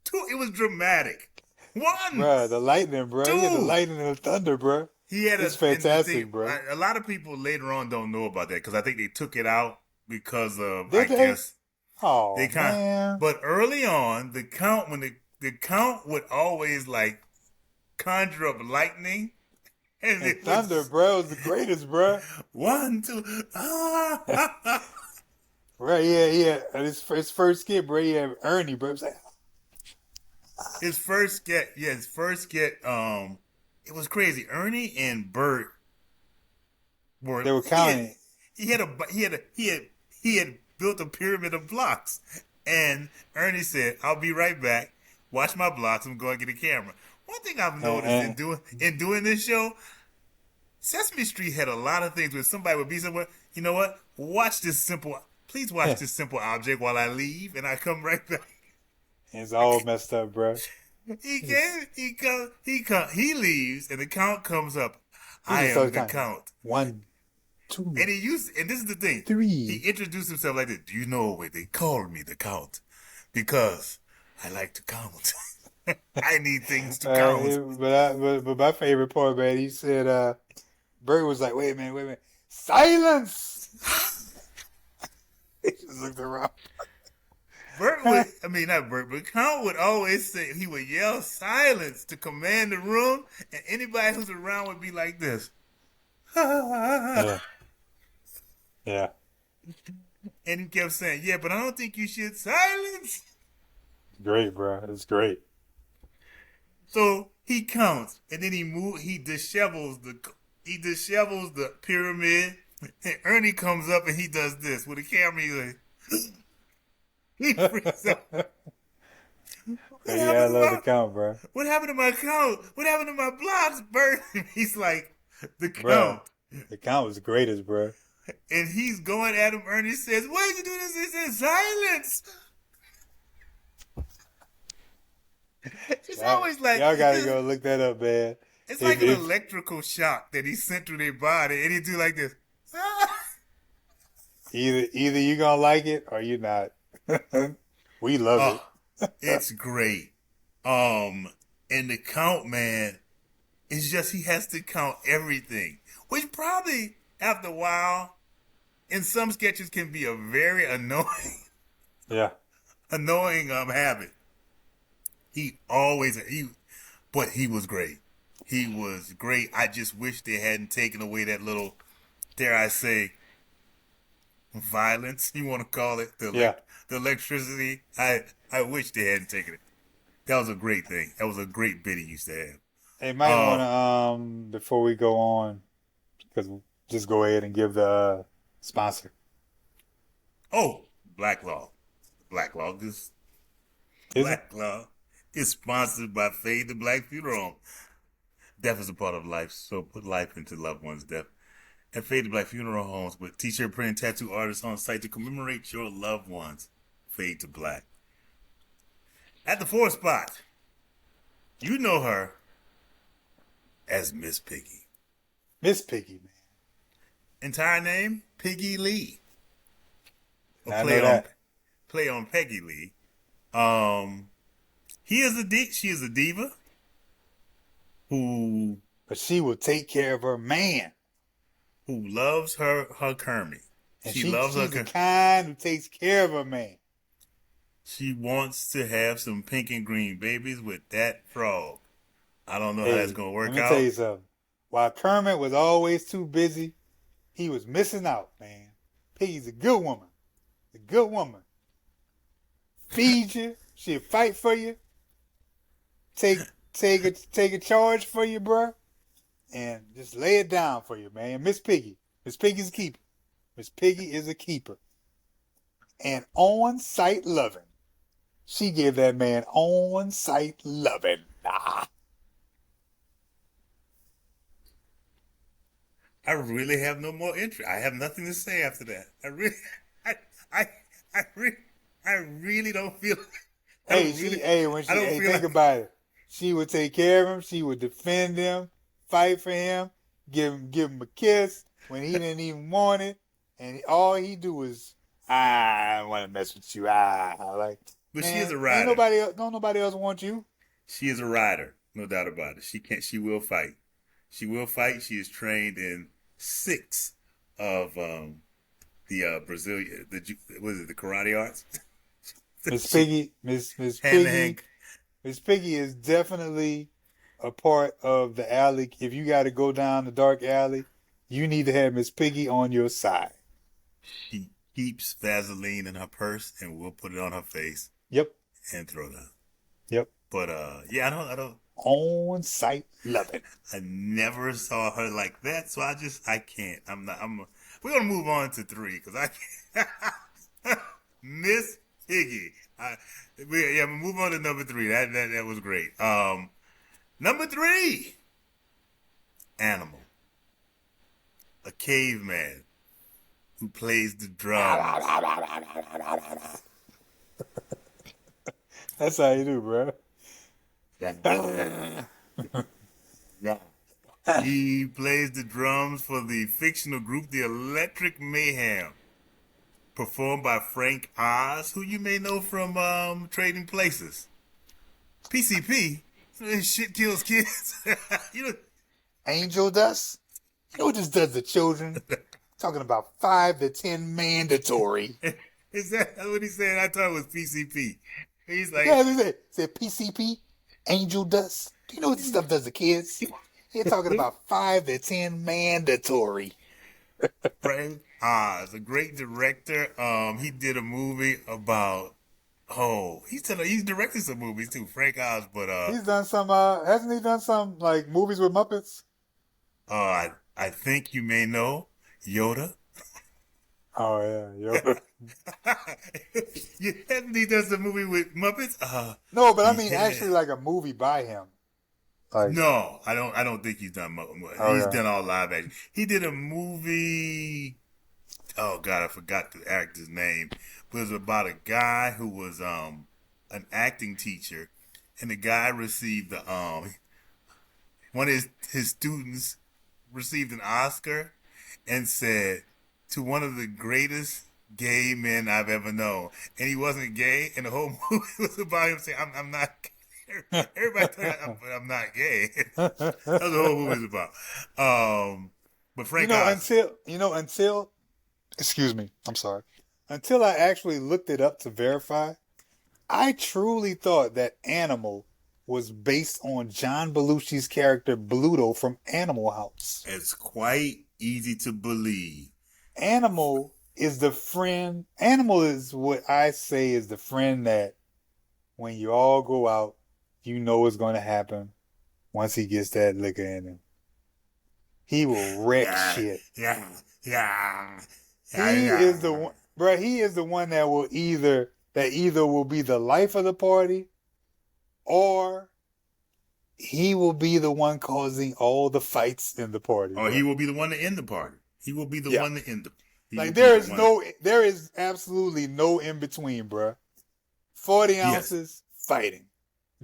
Speaker 1: two. It was dramatic. One,
Speaker 2: bro. The lightning, bro. He had the
Speaker 1: two.
Speaker 2: lightning and the thunder, bro.
Speaker 1: He had
Speaker 2: It's
Speaker 1: and the
Speaker 2: fantastic,
Speaker 1: thing.
Speaker 2: bro.
Speaker 1: A lot of people later on don't know about that because I think they took it out because of, I
Speaker 2: Did they?
Speaker 1: guess, they
Speaker 2: Oh
Speaker 1: kind.
Speaker 2: man,
Speaker 1: But early on, the count when the count would always like conjure up lightning, and
Speaker 2: and
Speaker 1: it
Speaker 2: thunder,
Speaker 1: was
Speaker 2: bro, was the greatest, bro.
Speaker 1: one, two,
Speaker 2: Right? Yeah, yeah. And his first skit, bro. He had Ernie, bro. It was like,
Speaker 1: his first get, yeah, his first get. It was crazy. Ernie and Bert were
Speaker 2: they were counting.
Speaker 1: he had built a pyramid of blocks, and Ernie said, "I'll be right back. Watch my blocks. I'm going to get a camera." One thing I've noticed
Speaker 2: And,
Speaker 1: in doing this show, Sesame Street had a lot of things where somebody would be somewhere. You know what? Please watch
Speaker 2: and
Speaker 1: this simple object while I leave, and I come right back.
Speaker 2: it's all messed up, bro.
Speaker 1: He leaves, and the count comes up.
Speaker 2: He
Speaker 1: I
Speaker 2: just
Speaker 1: am
Speaker 2: started
Speaker 1: the
Speaker 2: counting.
Speaker 1: count.
Speaker 2: 1, 2,
Speaker 1: And this is the thing. He
Speaker 2: 3.
Speaker 1: introduced himself like this. Do you know why they call me the count? Because I like to count. I need things to count.
Speaker 2: But my favorite part, man, he said, Bert was like, wait a minute. Silence! He just looked around.
Speaker 1: Bert would, I mean, not Bert, but Count would always say, he would yell silence to command the room, and anybody who's around would be like this.
Speaker 2: Yeah, yeah.
Speaker 1: And he kept saying, yeah, but I don't think you should silence.
Speaker 2: Great, bro. It's great.
Speaker 1: So he counts, and then he dishevels the pyramid, and Ernie comes up and he does this with a camera. He's like, he freaks out. What
Speaker 2: Yeah, I
Speaker 1: happened to
Speaker 2: love the
Speaker 1: my
Speaker 2: count, bro.
Speaker 1: What happened to my count? What happened to my blocks, Bert? He's like, the
Speaker 2: Bro,
Speaker 1: count.
Speaker 2: the count was the greatest, bro.
Speaker 1: And he's going at him. Ernie says, why did you do this? He says, silence. It's always like,
Speaker 2: Y'all gotta go look that up, man.
Speaker 1: it's like
Speaker 2: If,
Speaker 1: an
Speaker 2: if
Speaker 1: electrical shock that he sent through their body. And he do like this.
Speaker 2: either you gonna like it or you not. We love it.
Speaker 1: Oh, it's great. And the count, man, it's just he has to count everything, which probably after a while, in some sketches, can be a very
Speaker 2: Yeah.
Speaker 1: annoying habit. But he was great. He was great. I just wish they hadn't taken away that little, dare I say, violence. You want to call it
Speaker 2: Yeah.
Speaker 1: the electricity? I wish they hadn't taken it. That was a great thing. That was a great bit he used to have.
Speaker 2: Hey, might
Speaker 1: Uh,
Speaker 2: wanna before we go on, because just go ahead and give the sponsor.
Speaker 1: Oh, blacklog. Blacklog is
Speaker 2: Is it?
Speaker 1: blacklog is sponsored by Fade the Black Funeral Home. Death is a part of life, so put life into loved ones' death. And Fade the Black Funeral Homes with t-shirt print and tattoo artists on site to commemorate your loved ones. Fade to black. At the fourth spot, you know her as Miss Piggy.
Speaker 2: Miss Piggy, man.
Speaker 1: Entire name, Piggy Lee.
Speaker 2: I know that.
Speaker 1: Play on Peggy Lee. She is a diva who
Speaker 2: But she will take care of her man.
Speaker 1: loves her Kermie.
Speaker 2: And
Speaker 1: She loves
Speaker 2: she's
Speaker 1: her.
Speaker 2: the kind who takes care of her man.
Speaker 1: She wants to have some pink and green babies with that frog. I don't know how that's gonna work
Speaker 2: let me
Speaker 1: out.
Speaker 2: tell you something. While Kermit was always too busy, he was missing out, man. Piggy's a good woman. A good woman. Feed you. She'll fight for you. Take a charge for you, bruh. And just lay it down for you, man. Miss Piggy. Miss Piggy's a keeper. Miss Piggy is a keeper. And on-site loving. She gave that man on-site loving.
Speaker 1: I really have no more interest. I have nothing to say after that. I really don't feel.
Speaker 2: Think about it. She would take care of him. She would defend him, fight for him, give him a kiss when he didn't even want it, and all he do was, I don't want to mess with you.
Speaker 1: But she is a rider.
Speaker 2: Don't nobody else want you.
Speaker 1: She is a rider, no doubt about it. She will fight. She will fight. She is trained in 6 of the Brazilian, the karate arts.
Speaker 2: Miss Piggy, Miss Piggy, Miss Piggy is definitely a part of the alley. If you got to go down the dark alley, you need to have Miss Piggy on your side.
Speaker 1: She keeps Vaseline in her purse and will put it on her face.
Speaker 2: Yep.
Speaker 1: And throw it up.
Speaker 2: Yep.
Speaker 1: But yeah, I don't.
Speaker 2: On site loving.
Speaker 1: I never saw her like that, so I can't. We're gonna move on to 3 because I can't. Miss Piggy. We'll move on to number 3. That was great. Number 3, animal, a caveman who plays the drums.
Speaker 2: That's how you do, bro.
Speaker 1: He plays the drums for the fictional group The Electric Mayhem, performed by Frank Oz, who you may know from Trading Places. PCP, this shit kills kids.
Speaker 2: Angel dust? You know what this does to children? Talking about 5 to 10 mandatory.
Speaker 1: Is that what he said? I thought it was PCP. He's like,
Speaker 2: yeah, he said PCP, angel dust. Do you know what this stuff does to kids? You're talking about 5 to 10 mandatory.
Speaker 1: Frank Oz, a great director. He did a movie about. He's directed some movies too, Frank Oz. But
Speaker 2: he's done some. Hasn't he done some like movies with Muppets?
Speaker 1: I think you may know Yoda.
Speaker 2: Oh yeah, Yoda.
Speaker 1: Hasn't he done some movie with Muppets?
Speaker 2: No, but I mean actually like a movie by him. Like,
Speaker 1: no, I don't think he's done. He's done all live action. He did a movie. Oh God, I forgot the actor's name. But it was about a guy who was an acting teacher, and the guy received one of his students received an Oscar, and said to one of the greatest gay men I've ever known, and he wasn't gay, and the whole movie was about him saying, "I'm not gay." Everybody thought I'm not gay. That's what the whole movie was about. But Frank Oz,
Speaker 2: until excuse me, I'm sorry. Until I actually looked it up to verify, I truly thought that Animal was based on John Belushi's character Bluto from Animal House.
Speaker 1: It's quite easy to believe.
Speaker 2: Animal is the friend. Animal is what I say is the friend that when you all go out, you know what's going to happen once he gets that liquor in him. He will wreck
Speaker 1: Yeah,
Speaker 2: shit.
Speaker 1: yeah, yeah, yeah,
Speaker 2: He is the
Speaker 1: yeah.
Speaker 2: one, bro. He is the one that either will be the life of the party, or he will be the one causing all the fights in the party,
Speaker 1: Or he
Speaker 2: bro.
Speaker 1: will be the one to end the party. He will be the
Speaker 2: Yeah.
Speaker 1: one to end the. He will
Speaker 2: Like
Speaker 1: be the one.
Speaker 2: there is absolutely no in between, bro. 40
Speaker 1: Yes.
Speaker 2: ounces fighting.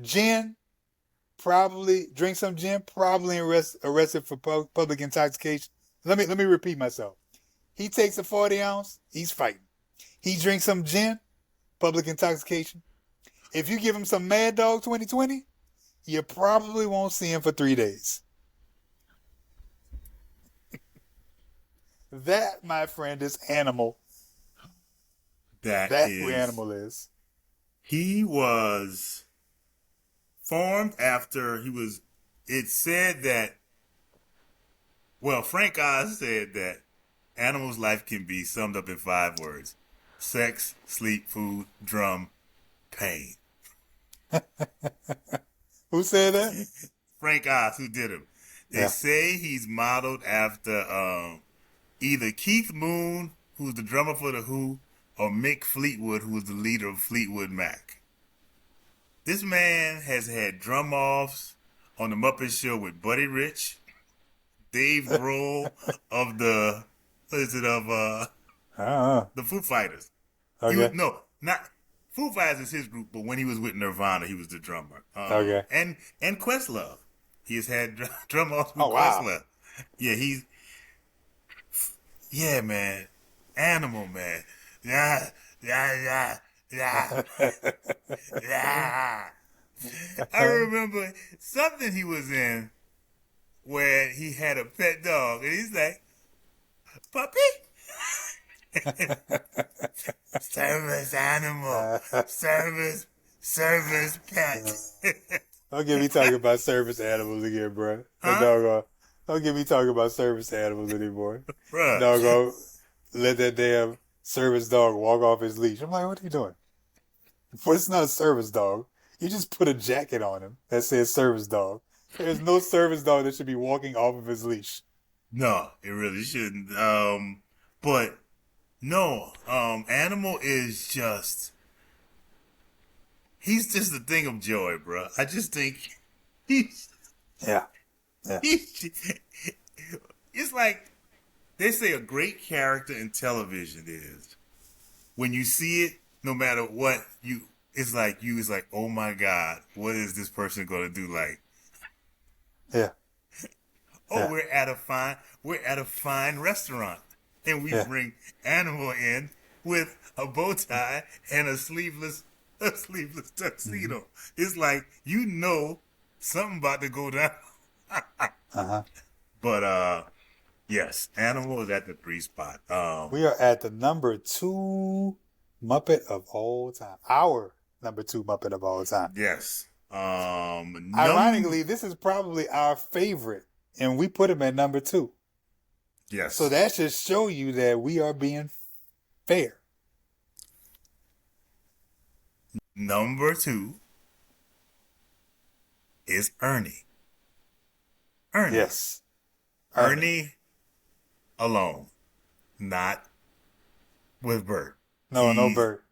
Speaker 2: Gin, probably drink some gin, probably arrested for public intoxication. Let me repeat myself. He takes a 40 ounce, he's fighting. He drinks some gin, public intoxication. If you give him some Mad Dog 2020, you probably won't see him for 3 days. That, my friend, is animal.
Speaker 1: That
Speaker 2: That's who
Speaker 1: is.
Speaker 2: animal is.
Speaker 1: He was formed after he was. It said that. Well, Frank Oz said that animal's life can be summed up in 5 words: sex, sleep, food, drum, pain.
Speaker 2: Who said that?
Speaker 1: Frank Oz, who did him. They
Speaker 2: Yeah.
Speaker 1: say he's modeled after either Keith Moon, who's the drummer for the Who, or Mick Fleetwood, who was the leader of Fleetwood Mac. This man has had drum offs on the Muppet Show with Buddy Rich, Dave Grohl of the what is it of
Speaker 2: Uh-huh.
Speaker 1: the Foo Fighters. He was
Speaker 2: Okay.
Speaker 1: no, not Foo Fighters is his group, but when he was with Nirvana, he was the drummer.
Speaker 2: Okay.
Speaker 1: And Questlove, he has had drum offs with
Speaker 2: Oh, wow.
Speaker 1: Questlove. Yeah, yeah, man, animal man. Yeah, yeah, yeah, yeah, yeah. I remember something he was in where he had a pet dog, and he's like, "Puppy, service animal, service pet."
Speaker 2: Don't get me talking about service animals again, bro. That
Speaker 1: Huh,
Speaker 2: doggone. Don't get me talking about service animals anymore.
Speaker 1: bruh?
Speaker 2: Doggone. Let that damn service dog walk off his leash. I'm like, what are you doing? Well, it's not a service dog. You just put a jacket on him that says service dog. There's no service dog that should be walking off of his leash.
Speaker 1: No, it really shouldn't. But no, animal is just. He's just a thing of joy, bro. I just think he's
Speaker 2: Yeah. Yeah.
Speaker 1: he's. It's like they say a great character in television is when you see it, no matter what it's like, oh my God, what is this person gonna do? Like,
Speaker 2: Yeah.
Speaker 1: oh,
Speaker 2: Yeah.
Speaker 1: we're at a fine restaurant, and we
Speaker 2: Yeah.
Speaker 1: bring animal in with a bow tie and a sleeveless
Speaker 2: Mm-hmm.
Speaker 1: tuxedo. It's like something about to go down.
Speaker 2: Uh-huh.
Speaker 1: But yes, animal is at the 3 spot.
Speaker 2: We are at the number 2 Muppet of all time. Our number 2 Muppet of all time.
Speaker 1: Yes.
Speaker 2: Ironically, this is probably our favorite, and we put him at number 2. So
Speaker 1: Yes.
Speaker 2: that should show you that we are being fair.
Speaker 1: Number 2 is Ernie. Ernie.
Speaker 2: Yes. Ernie.
Speaker 1: Ernie alone, not with Bert.
Speaker 2: No
Speaker 1: He
Speaker 2: Bert.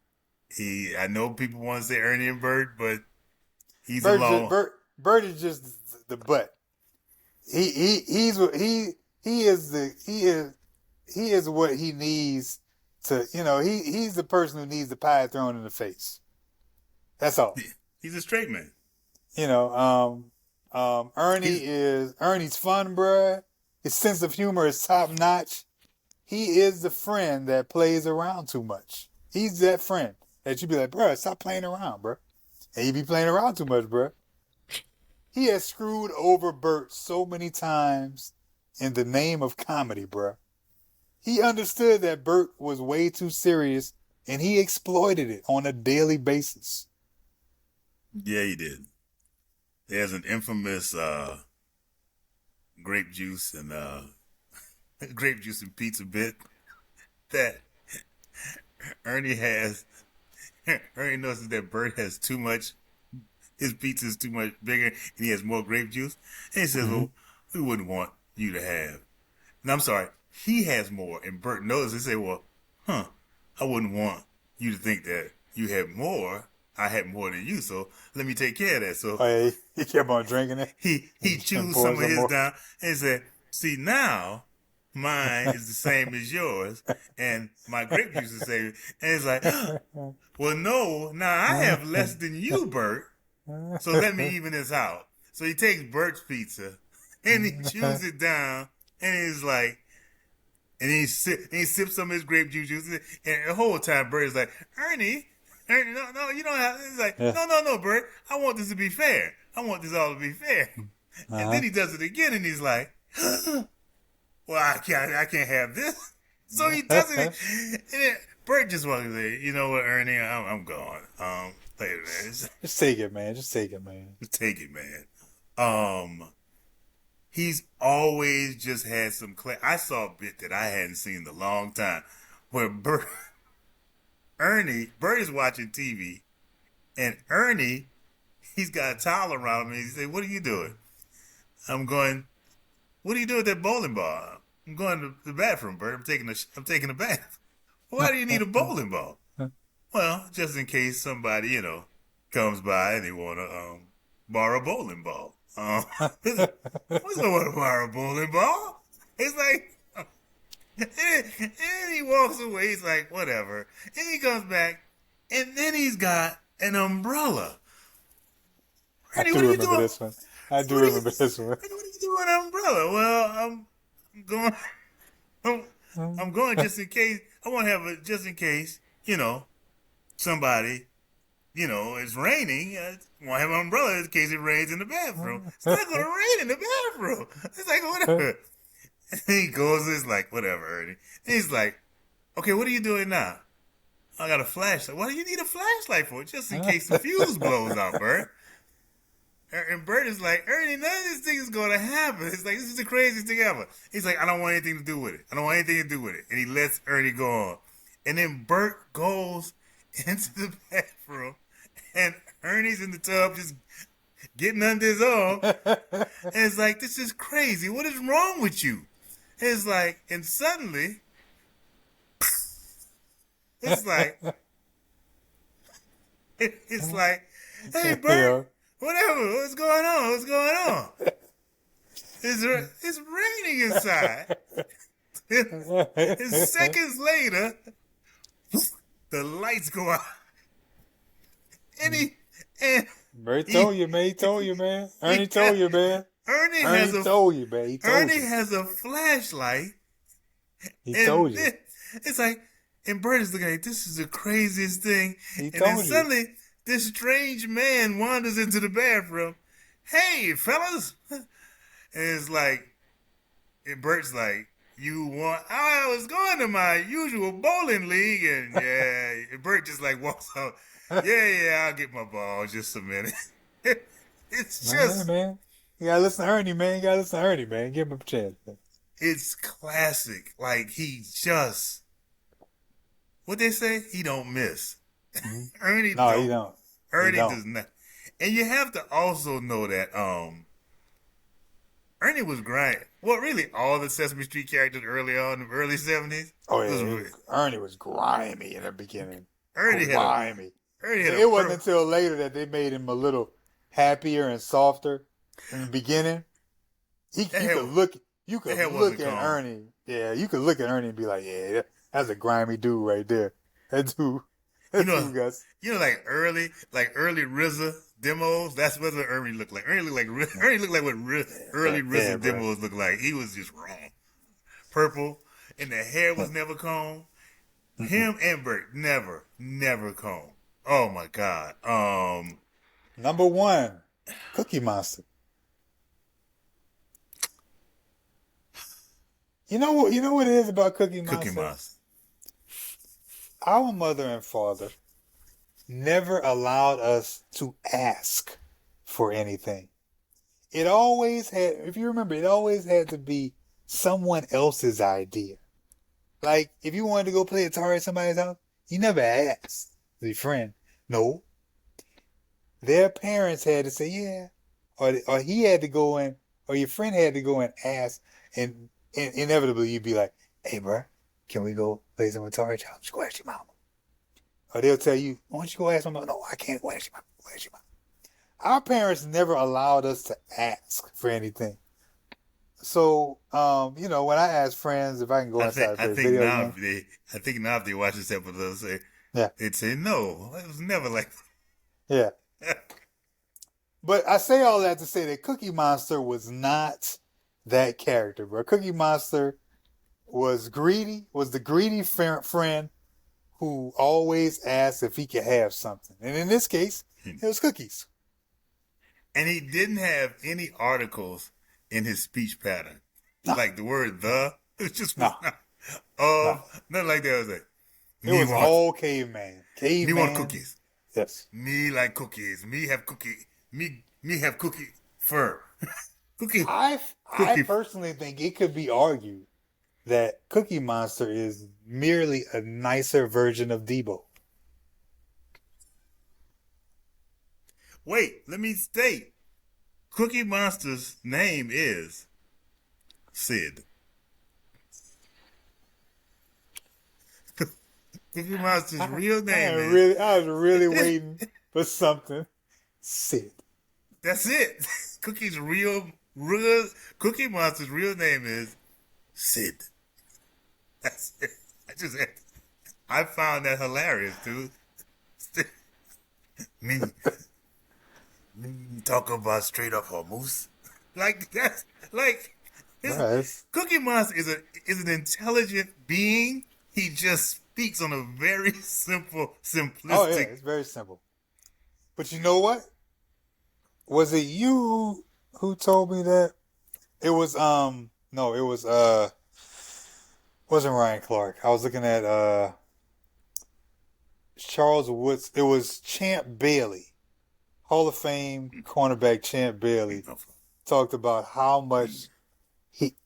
Speaker 1: I know people want to say Ernie and Bert, but he's
Speaker 2: Bert just
Speaker 1: alone.
Speaker 2: Bert is just the butt. He's what he is the he is what he needs to, he's the person who needs the pie thrown in the face. That's all.
Speaker 1: He's a straight man.
Speaker 2: Ernie
Speaker 1: He's
Speaker 2: Ernie's fun, bruh. His sense of humor is top notch. He is the friend that plays around too much. He's that friend that you be like, bruh, stop playing around, bruh. And he be playing around too much, bruh. He has screwed over Bert so many times in the name of comedy, bruh. He understood that Bert was way too serious, and he exploited it on a daily basis.
Speaker 1: yeah, he did. There's an infamous grape juice and grape juice and pizza bit that Ernie has. Ernie notices that Bert has too much. His pizza is too much bigger, and he has more grape juice. And he says,
Speaker 2: Mm-hmm.
Speaker 1: "Well, we wouldn't want you to have. And I'm sorry, he has more. And Bert knows. He say, well, I wouldn't want you to think that you had more. I had more than you, so let me take care of that. So
Speaker 2: Oh, yeah, he kept on drinking it
Speaker 1: he
Speaker 2: and
Speaker 1: chews
Speaker 2: pouring
Speaker 1: some of
Speaker 2: some
Speaker 1: his
Speaker 2: more.
Speaker 1: down and said, see, now mine is the same as yours, and my grape juice is the same. And it's like, well, no, now I have less than you, Bert. So let me even this out. So he takes Bert's pizza and he chews it down, and he's like, and he sips some of his grape juice, and the whole time Bert is like, Ernie, no, you don't have. He's like,
Speaker 2: Yeah.
Speaker 1: no, Bert, I want this to be fair. I want this all to be fair. And
Speaker 2: Uh-huh.
Speaker 1: then he does it again, and he's like, well, I can't have this. So he does it, and then Bert just walks away. You know what, Ernie, I'm gone. Later, man.
Speaker 2: Just take it, man. Just take it, man.
Speaker 1: Just take it, man. He's always just had some. I saw a bit that I hadn't seen in a long time, where Bert is watching TV, and Ernie, he's got a towel around him, and he said, "What are you doing?" I'm going. What are you doing with that bowling ball? I'm going to the bathroom, Bert. I'm taking a bath. Why do you need a bowling ball? Well, just in case somebody, comes by and they want to borrow a bowling ball. What's the want to borrow a bowling ball? It's like, and he walks away. He's like, whatever. And he comes back, and then he's got an umbrella.
Speaker 2: I
Speaker 1: Randy,
Speaker 2: do
Speaker 1: what are you
Speaker 2: remember
Speaker 1: doing?
Speaker 2: this one. I do
Speaker 1: What are you,
Speaker 2: remember this one.
Speaker 1: what are you doing with an umbrella? Well, I'm going. I'm going just in case. I want to have it just in case. Somebody. It's raining. I want to have an umbrella in case it rains in the bathroom. It's not going to rain in the bathroom. It's like whatever. And he goes. It's like whatever, Ernie. And he's like, okay, what are you doing now? I got a flashlight. What do you need a flashlight for? Just in case the fuse blows out, Bert. And Bert is like, Ernie, none of this thing is going to happen. It's like, this is the craziest thing ever. He's like, I don't want anything to do with it. I don't want anything to do with it. And he lets Ernie go on. And then Bert goes into the bathroom, and Ernie's in the tub just getting under his arm. And it's like, this is crazy. What is wrong with you? And it's like, and suddenly, it's like, it's like, hey, Bert. Whatever. What's going on? What's going on? It's raining inside. And seconds later, the lights go out. And
Speaker 2: Bert told you, man. He told you, man. Ernie told you, man.
Speaker 1: Ernie
Speaker 2: told you, man. He told
Speaker 1: Ernie
Speaker 2: you.
Speaker 1: has a flashlight.
Speaker 2: He told you.
Speaker 1: It's like, and Bert is looking like, this is the craziest thing.
Speaker 2: He
Speaker 1: and
Speaker 2: told
Speaker 1: then
Speaker 2: you.
Speaker 1: suddenly, this strange man wanders into the bathroom. Hey, fellas. And it's like, and Bert's like, I was going to my usual bowling league, and and Bert just like walks out. Yeah, I'll get my ball just a minute. It's just,
Speaker 2: man. You gotta listen to Ernie, man. You gotta listen to Ernie, man. Give him a chance, man.
Speaker 1: it's classic. Like, he just, what they say? He don't miss.
Speaker 2: Mm-hmm.
Speaker 1: Ernie
Speaker 2: No,
Speaker 1: don't.
Speaker 2: he don't.
Speaker 1: Ernie
Speaker 2: don't.
Speaker 1: does not. And you have to also know that Ernie was grinding. Well, really, all the Sesame Street characters early on in the early 70s.
Speaker 2: Oh, yeah. Ernie was grimy in the beginning.
Speaker 1: Ernie
Speaker 2: grimy.
Speaker 1: Ernie had
Speaker 2: It wasn't until later that they made him a little happier and softer in the beginning. You could look at Ernie. Yeah, you could look at Ernie and be like, yeah, that's a grimy dude right there. That dude.
Speaker 1: like early RZA demos. That's what Ernie looked like. Ernie looked like what early RZA demos looked like. He was just wrong, purple, and the hair was never combed. Him and Bert never combed. Oh my God.
Speaker 2: Number 1, Cookie Monster. You know what it is about Cookie Monster?
Speaker 1: Cookie Monster.
Speaker 2: Our mother and father never allowed us to ask for anything. It always had, if you remember, it always had to be someone else's idea. Like, if you wanted to go play Atari at somebody's house, you never asked the friend. No. Their parents had to say, yeah. Or he had to go in, or your friend had to go and ask, and inevitably you'd be like, "Hey, bro, can we go play some Atari? Just go ask your mama." Or they'll tell you, "Why don't you go ask my mama?" No, I can't go ask your mama. Go ask your mama. Our parents never allowed us to ask for anything. So, when I ask friends if I can go
Speaker 1: I
Speaker 2: outside
Speaker 1: think
Speaker 2: and
Speaker 1: I
Speaker 2: play
Speaker 1: think
Speaker 2: video
Speaker 1: now
Speaker 2: games,
Speaker 1: if they I think now if they watch this episode,
Speaker 2: yeah,
Speaker 1: they'd say no. It was never like
Speaker 2: yeah.
Speaker 1: that.
Speaker 2: But I say all that to say that Cookie Monster was not that character, bro. Cookie Monster was the greedy friend who always asked if he could have something. And in this case, it was cookies.
Speaker 1: And he didn't have any articles in his speech pattern.
Speaker 2: No,
Speaker 1: Like the word the. It just was
Speaker 2: no,
Speaker 1: not
Speaker 2: no.
Speaker 1: nothing like that. It was like
Speaker 2: It
Speaker 1: me
Speaker 2: was
Speaker 1: want
Speaker 2: all caveman.
Speaker 1: me want
Speaker 2: Caveman.
Speaker 1: cookies.
Speaker 2: Yes.
Speaker 1: Me like cookies. Me have cookie fur. cookie
Speaker 2: I
Speaker 1: cookie
Speaker 2: personally think it could be argued that Cookie Monster is merely a nicer version of Debo.
Speaker 1: Wait, let me state. Cookie Monster's name is Sid. Cookie Monster's real name is
Speaker 2: I was really waiting for something. Sid.
Speaker 1: that's it. Cookie Monster's real name is Sid. That's it. I found that hilarious, dude. me, me talk about straight up hormuz. Like that's like his
Speaker 2: Right.
Speaker 1: Cookie Monster is an intelligent being. He just speaks on a very simple,
Speaker 2: Oh yeah,
Speaker 1: simplistic.
Speaker 2: it's very simple. But you know what? Was it you who told me that? It was no, it was wasn't Ryan Clark. I was looking at Charles Woods. It was Champ Bailey, Hall of Fame cornerback Champ Bailey, talked about how much he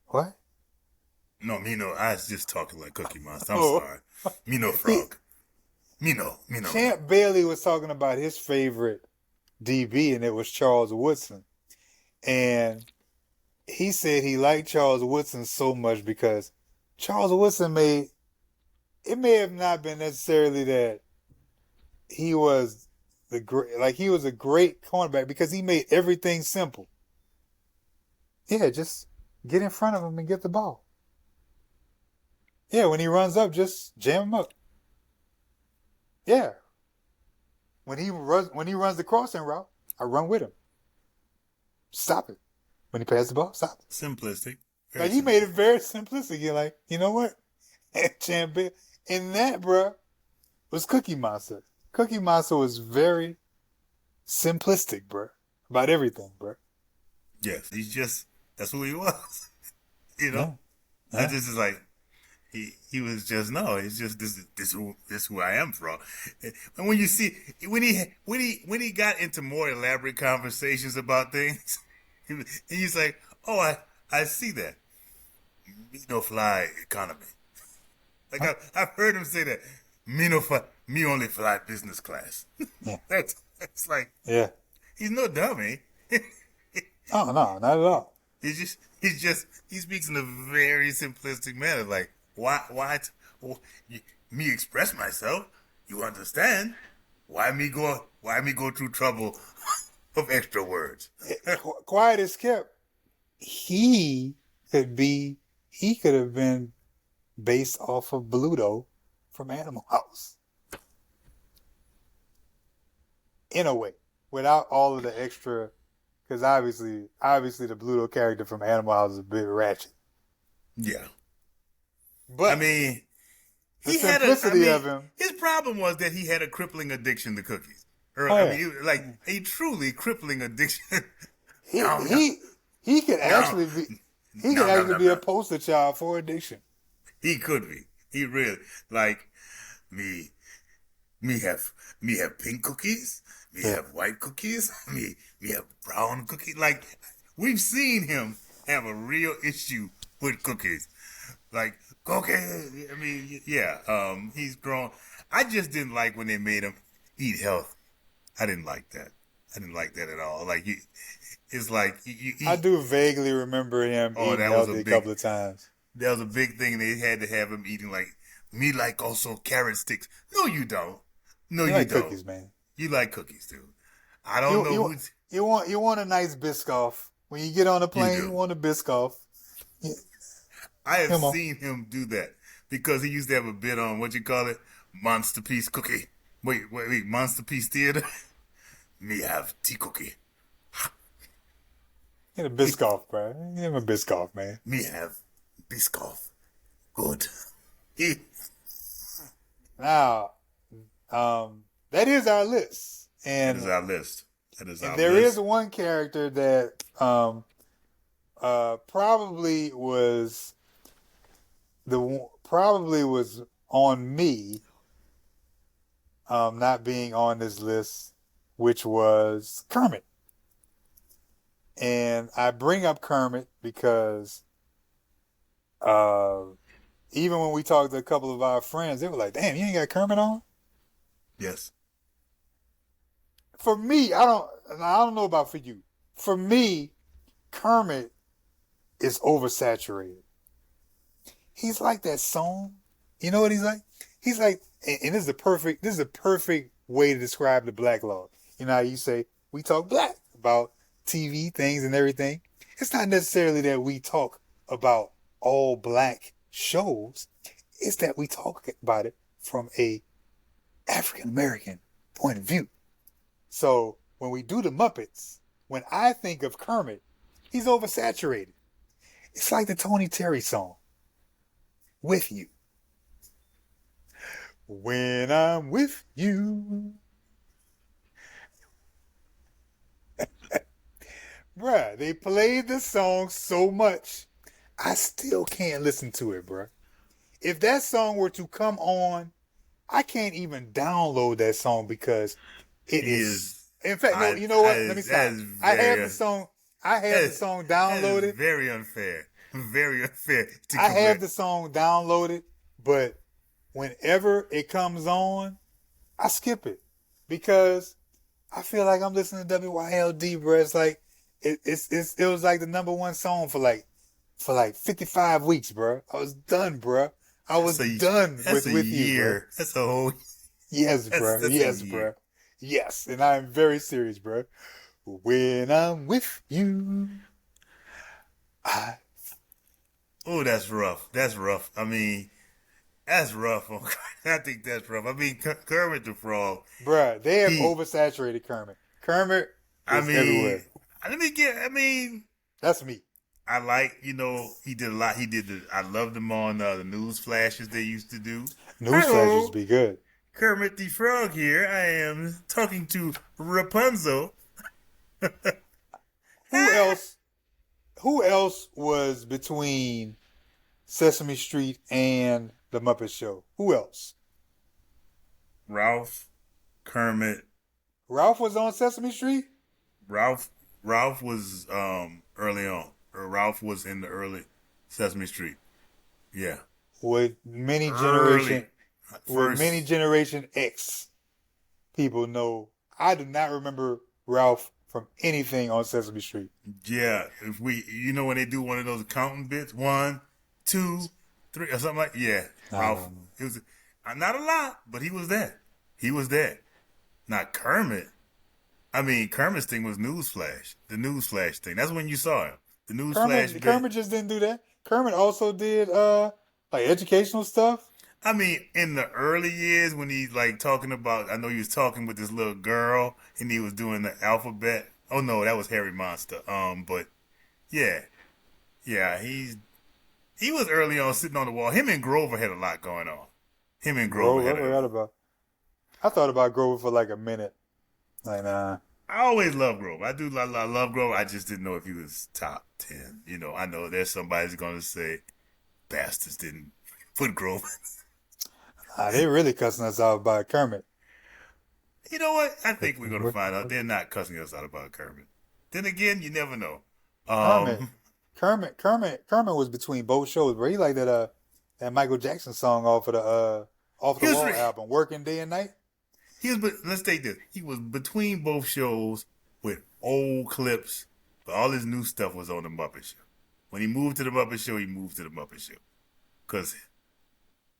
Speaker 2: what?
Speaker 1: No, me no. I was just talking like Cookie Monster. I'm
Speaker 2: Oh,
Speaker 1: sorry. Me no
Speaker 2: he,
Speaker 1: frog. Me no.
Speaker 2: Champ Bailey was talking about his favorite DB, and it was Charles Woodson. And he said he liked Charles Woodson so much because Charles Woodson it may have not been necessarily that he was he was a great cornerback because he made everything simple. Yeah, just get in front of him and get the ball. Yeah, when he runs up, just jam him up. Yeah, when he runs the crossing route, I run with him. Stop it. When he passes the ball, stop it.
Speaker 1: Simplistic. Very
Speaker 2: Like he
Speaker 1: simple.
Speaker 2: made it very simplistic. You're like, you know what? Champ Bailey. And that, bruh, was Cookie Monster. Cookie Monster was very simplistic, bruh, about everything, bruh.
Speaker 1: Yes, that's who he was. you know,
Speaker 2: Yeah,
Speaker 1: I
Speaker 2: yeah.
Speaker 1: just is like he was just no. It's just this who I am, bro. And when you see when he got into more elaborate conversations about things, and he's like, oh, I see that. Me no fly economy. Like
Speaker 2: Huh?
Speaker 1: I've heard him say that. Me only fly business class.
Speaker 2: Yeah,
Speaker 1: That's like
Speaker 2: yeah.
Speaker 1: he's no dummy.
Speaker 2: Oh, no, not at all.
Speaker 1: He speaks in a very simplistic manner. Like me express myself? You understand? Why me go through trouble of extra words?
Speaker 2: Quiet as kept. He he could have been based off of Bluto from Animal House. In a way, without all of the extra, because obviously the Bluto character from Animal House is a bit ratchet.
Speaker 1: Yeah. I
Speaker 2: But
Speaker 1: mean,
Speaker 2: the
Speaker 1: he had a. I
Speaker 2: simplicity
Speaker 1: mean,
Speaker 2: of him.
Speaker 1: his problem was that he had a crippling addiction to cookies. Or
Speaker 2: Oh
Speaker 1: I
Speaker 2: yeah,
Speaker 1: mean, like a truly crippling addiction.
Speaker 2: he
Speaker 1: no, no,
Speaker 2: he he could
Speaker 1: no,
Speaker 2: actually be he could
Speaker 1: no, no,
Speaker 2: actually
Speaker 1: no,
Speaker 2: be a
Speaker 1: no.
Speaker 2: poster child for addiction.
Speaker 1: He could be. He really like me. Me have pink cookies. Me
Speaker 2: Yeah,
Speaker 1: have white cookies. Me have brown cookies. Like we've seen him have a real issue with cookies. Like cookies. I mean, yeah. He's grown. I just didn't like when they made him eat health. I didn't like that. I didn't like that at all. Like it's like you
Speaker 2: I
Speaker 1: eat.
Speaker 2: do vaguely remember him
Speaker 1: Oh,
Speaker 2: eating healthy a couple of times.
Speaker 1: that was a big thing. They had to have him eating like me, like also carrot sticks. No, you don't. No,
Speaker 2: You
Speaker 1: you
Speaker 2: like
Speaker 1: don't.
Speaker 2: cookies, man.
Speaker 1: You like cookies too. I don't
Speaker 2: You
Speaker 1: know
Speaker 2: you
Speaker 1: who's
Speaker 2: you want a nice Biscoff when you get on a
Speaker 1: you
Speaker 2: plane. You
Speaker 1: do.
Speaker 2: want a Biscoff. Yeah,
Speaker 1: I have
Speaker 2: come on.
Speaker 1: seen him do that because he used to have a bit on what you call it, Monster Piece Cookie. Wait, Monster Piece Theater. Me have tea cookie.
Speaker 2: Get a Biscoff, bro. Give him a Biscoff, man.
Speaker 1: Me have Biscoff. Good.
Speaker 2: Now, that is our list,
Speaker 1: That is
Speaker 2: and
Speaker 1: our list. That is our
Speaker 2: there is
Speaker 1: list.
Speaker 2: one character that probably was probably was on me not being on this list, which was Kermit. And I bring up Kermit because uh, even when we talked to a couple of our friends, they were like, "Damn, you ain't got Kermit on."
Speaker 1: Yes.
Speaker 2: For me, I don't know about for you. For me, Kermit is oversaturated. He's like that song. You know what he's like? He's like, and this is a perfect way to describe the blacklog. You know how you say we talk black about TV things and everything. It's not necessarily that we talk about all black shows. It's that we talk about it from a African American point of view. So when we do the Muppets, when I think of Kermit, he's oversaturated. It's like the Tony Terry song, With You. When I'm with you. Bruh, they played this song so much, I still can't listen to it, bruh. If that song were to come on, I can't even download that song because it
Speaker 1: He
Speaker 2: is.
Speaker 1: is.
Speaker 2: In fact, no,
Speaker 1: I.
Speaker 2: you know
Speaker 1: That
Speaker 2: what? Let me
Speaker 1: is. That
Speaker 2: stop.
Speaker 1: is
Speaker 2: I have
Speaker 1: very.
Speaker 2: the song. I
Speaker 1: That
Speaker 2: have the
Speaker 1: is,
Speaker 2: song
Speaker 1: that is
Speaker 2: downloaded.
Speaker 1: very unfair. Very unfair to
Speaker 2: I have
Speaker 1: correct.
Speaker 2: the song downloaded, but whenever it comes on, I skip it because I feel like I'm listening to WYLD, bro. It's like it was like the number one song for like 55 weeks, bro. I was done, bro. I
Speaker 1: That's
Speaker 2: was
Speaker 1: a.
Speaker 2: done
Speaker 1: That's a
Speaker 2: with you, bro.
Speaker 1: year. That's a whole.
Speaker 2: Yes, bro.
Speaker 1: That's a
Speaker 2: Yes, bro.
Speaker 1: year.
Speaker 2: Yes, and I am very serious, bro. When I'm with you, I
Speaker 1: Oh, that's rough. That's rough. I mean, that's rough. I think that's rough. I mean, Kermit the Frog.
Speaker 2: bruh, they have
Speaker 1: He.
Speaker 2: oversaturated Kermit. Kermit
Speaker 1: I
Speaker 2: is
Speaker 1: mean.
Speaker 2: everywhere.
Speaker 1: Let me get. I mean.
Speaker 2: That's me.
Speaker 1: I like, he did a lot. He did I loved him on the news flashes they used to do.
Speaker 2: News flashes
Speaker 1: Hello,
Speaker 2: be good.
Speaker 1: Kermit the Frog here. I am talking to Rapunzel.
Speaker 2: Who else? Who else was between Sesame Street and the Muppet Show? Who else?
Speaker 1: Ralph, Kermit,
Speaker 2: Ralph was on Sesame Street.
Speaker 1: Ralph, Ralph was early on. Or Ralph was in the early Sesame Street. Yeah,
Speaker 2: With many
Speaker 1: early
Speaker 2: generation, with many
Speaker 1: first.
Speaker 2: generation X people know. I do not remember Ralph from anything on Sesame Street.
Speaker 1: Yeah, if we, when they do one of those counting bits, 1, 2, 3, or something like, yeah,
Speaker 2: I
Speaker 1: Ralph.
Speaker 2: don't know.
Speaker 1: It was not a lot, but he was there. He was there. Not Kermit. I mean, Kermit's thing was Newsflash. The Newsflash thing. That's when you saw him. The Newsflash bit.
Speaker 2: Kermit just didn't do that. Kermit also did like educational stuff.
Speaker 1: I mean, in the early years when he like talking about, I know he was talking with this little girl and he was doing the alphabet. Oh no, that was Harry Monster. But yeah, yeah, he was early on sitting on the wall. Him and Grover had a lot going on. Him and Grover
Speaker 2: Grover,
Speaker 1: had
Speaker 2: I
Speaker 1: a.
Speaker 2: forgot about. I thought about Grover for like a minute. Like nah.
Speaker 1: I always love Grover. I love Grover. I just didn't know if he was top 10. I know there's somebody's going to say bastards didn't put Grover.
Speaker 2: They really cussing us out about Kermit.
Speaker 1: You know what? I think we're going to find out they're not cussing us out about Kermit. Then again, you never know.
Speaker 2: Kermit,
Speaker 1: Um,
Speaker 2: Kermit was between both shows, bro. He like that Michael Jackson song off
Speaker 1: he
Speaker 2: the
Speaker 1: was
Speaker 2: wall album, Working Day and Night.
Speaker 1: he was. Let's take this. He was between both shows old clips, but all his new stuff was on the Muppet Show. When he moved to the Muppet Show, he moved to the Muppet Show.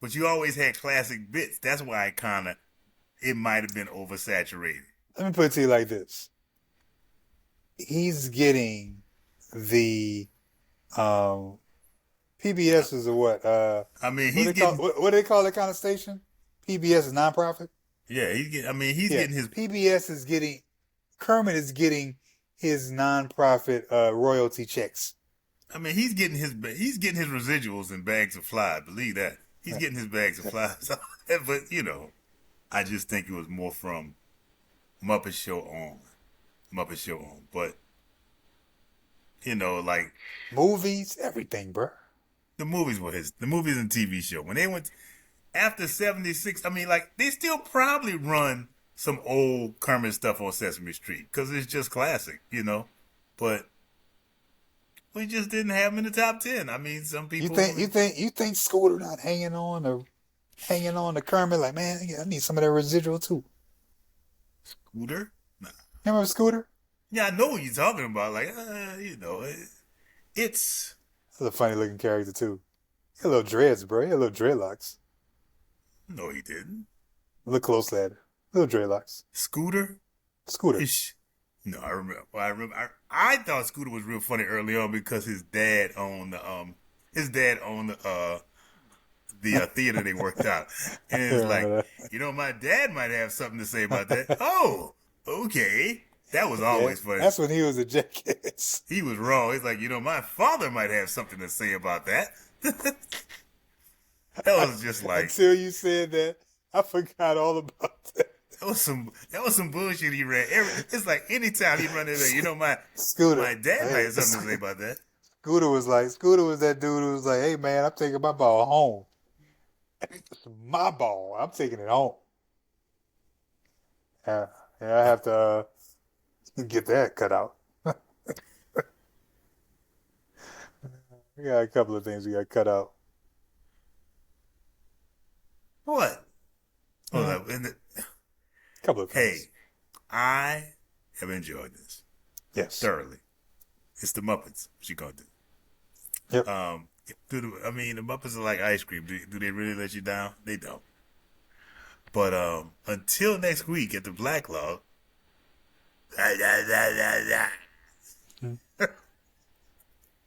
Speaker 1: But you always had classic bits. That's why it might have been oversaturated.
Speaker 2: Let me put it to you like this. He's getting the PBS is a what?
Speaker 1: I mean,
Speaker 2: what do they call that kind of station? PBS is nonprofit.
Speaker 1: Yeah, he's getting his
Speaker 2: PBS is getting Kermit is getting his nonprofit royalty checks.
Speaker 1: I mean, he's getting his residuals in bags of flies. Believe that. He's getting his bags of flies. But I just think it was more from Muppet Show on. But like
Speaker 2: movies, everything, bro.
Speaker 1: The movies and TV show. When they went after 76, I mean, like, they still probably run some old Kermit stuff on Sesame Street because it's just classic, But we just didn't have them in the top 10. I mean, some people.
Speaker 2: You think Scooter not hanging on to Kermit? Like, man, I need some of that residual too.
Speaker 1: Scooter? Nah.
Speaker 2: Remember Scooter?
Speaker 1: Yeah, I know what you're talking about. Like, it's.
Speaker 2: That's a funny looking character too. He had little dreads, bro. He had little dreadlocks.
Speaker 1: No, he didn't.
Speaker 2: Look closely at it. Little dreadlocks.
Speaker 1: Scooter. No, I remember. Well, I thought Scooter was real funny early on because his dad owned the theater they worked out, and it's like, my dad might have something to say about that. Oh, okay. That was always funny.
Speaker 2: That's when he was a jackass.
Speaker 1: He was wrong. He's like, my father might have something to say about that. That was just like,
Speaker 2: until you said that, I forgot all about that.
Speaker 1: That was some bullshit he ran. It's like anytime he run in there, my dad might have something to say about that.
Speaker 2: Scooter was that dude who was like, hey man, I'm taking my ball home. It's my ball. I'm taking it home. Yeah, I have to get that cut out. We got a couple of things we got to cut out.
Speaker 1: What?
Speaker 2: Couple of things.
Speaker 1: Hey, I have enjoyed this.
Speaker 2: Yes.
Speaker 1: Thoroughly. It's the Muppets. What you gonna do?
Speaker 2: Yep.
Speaker 1: The Muppets are like ice cream. Do they really let you down? They don't. But until next week at the Blacklog.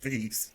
Speaker 1: Peace.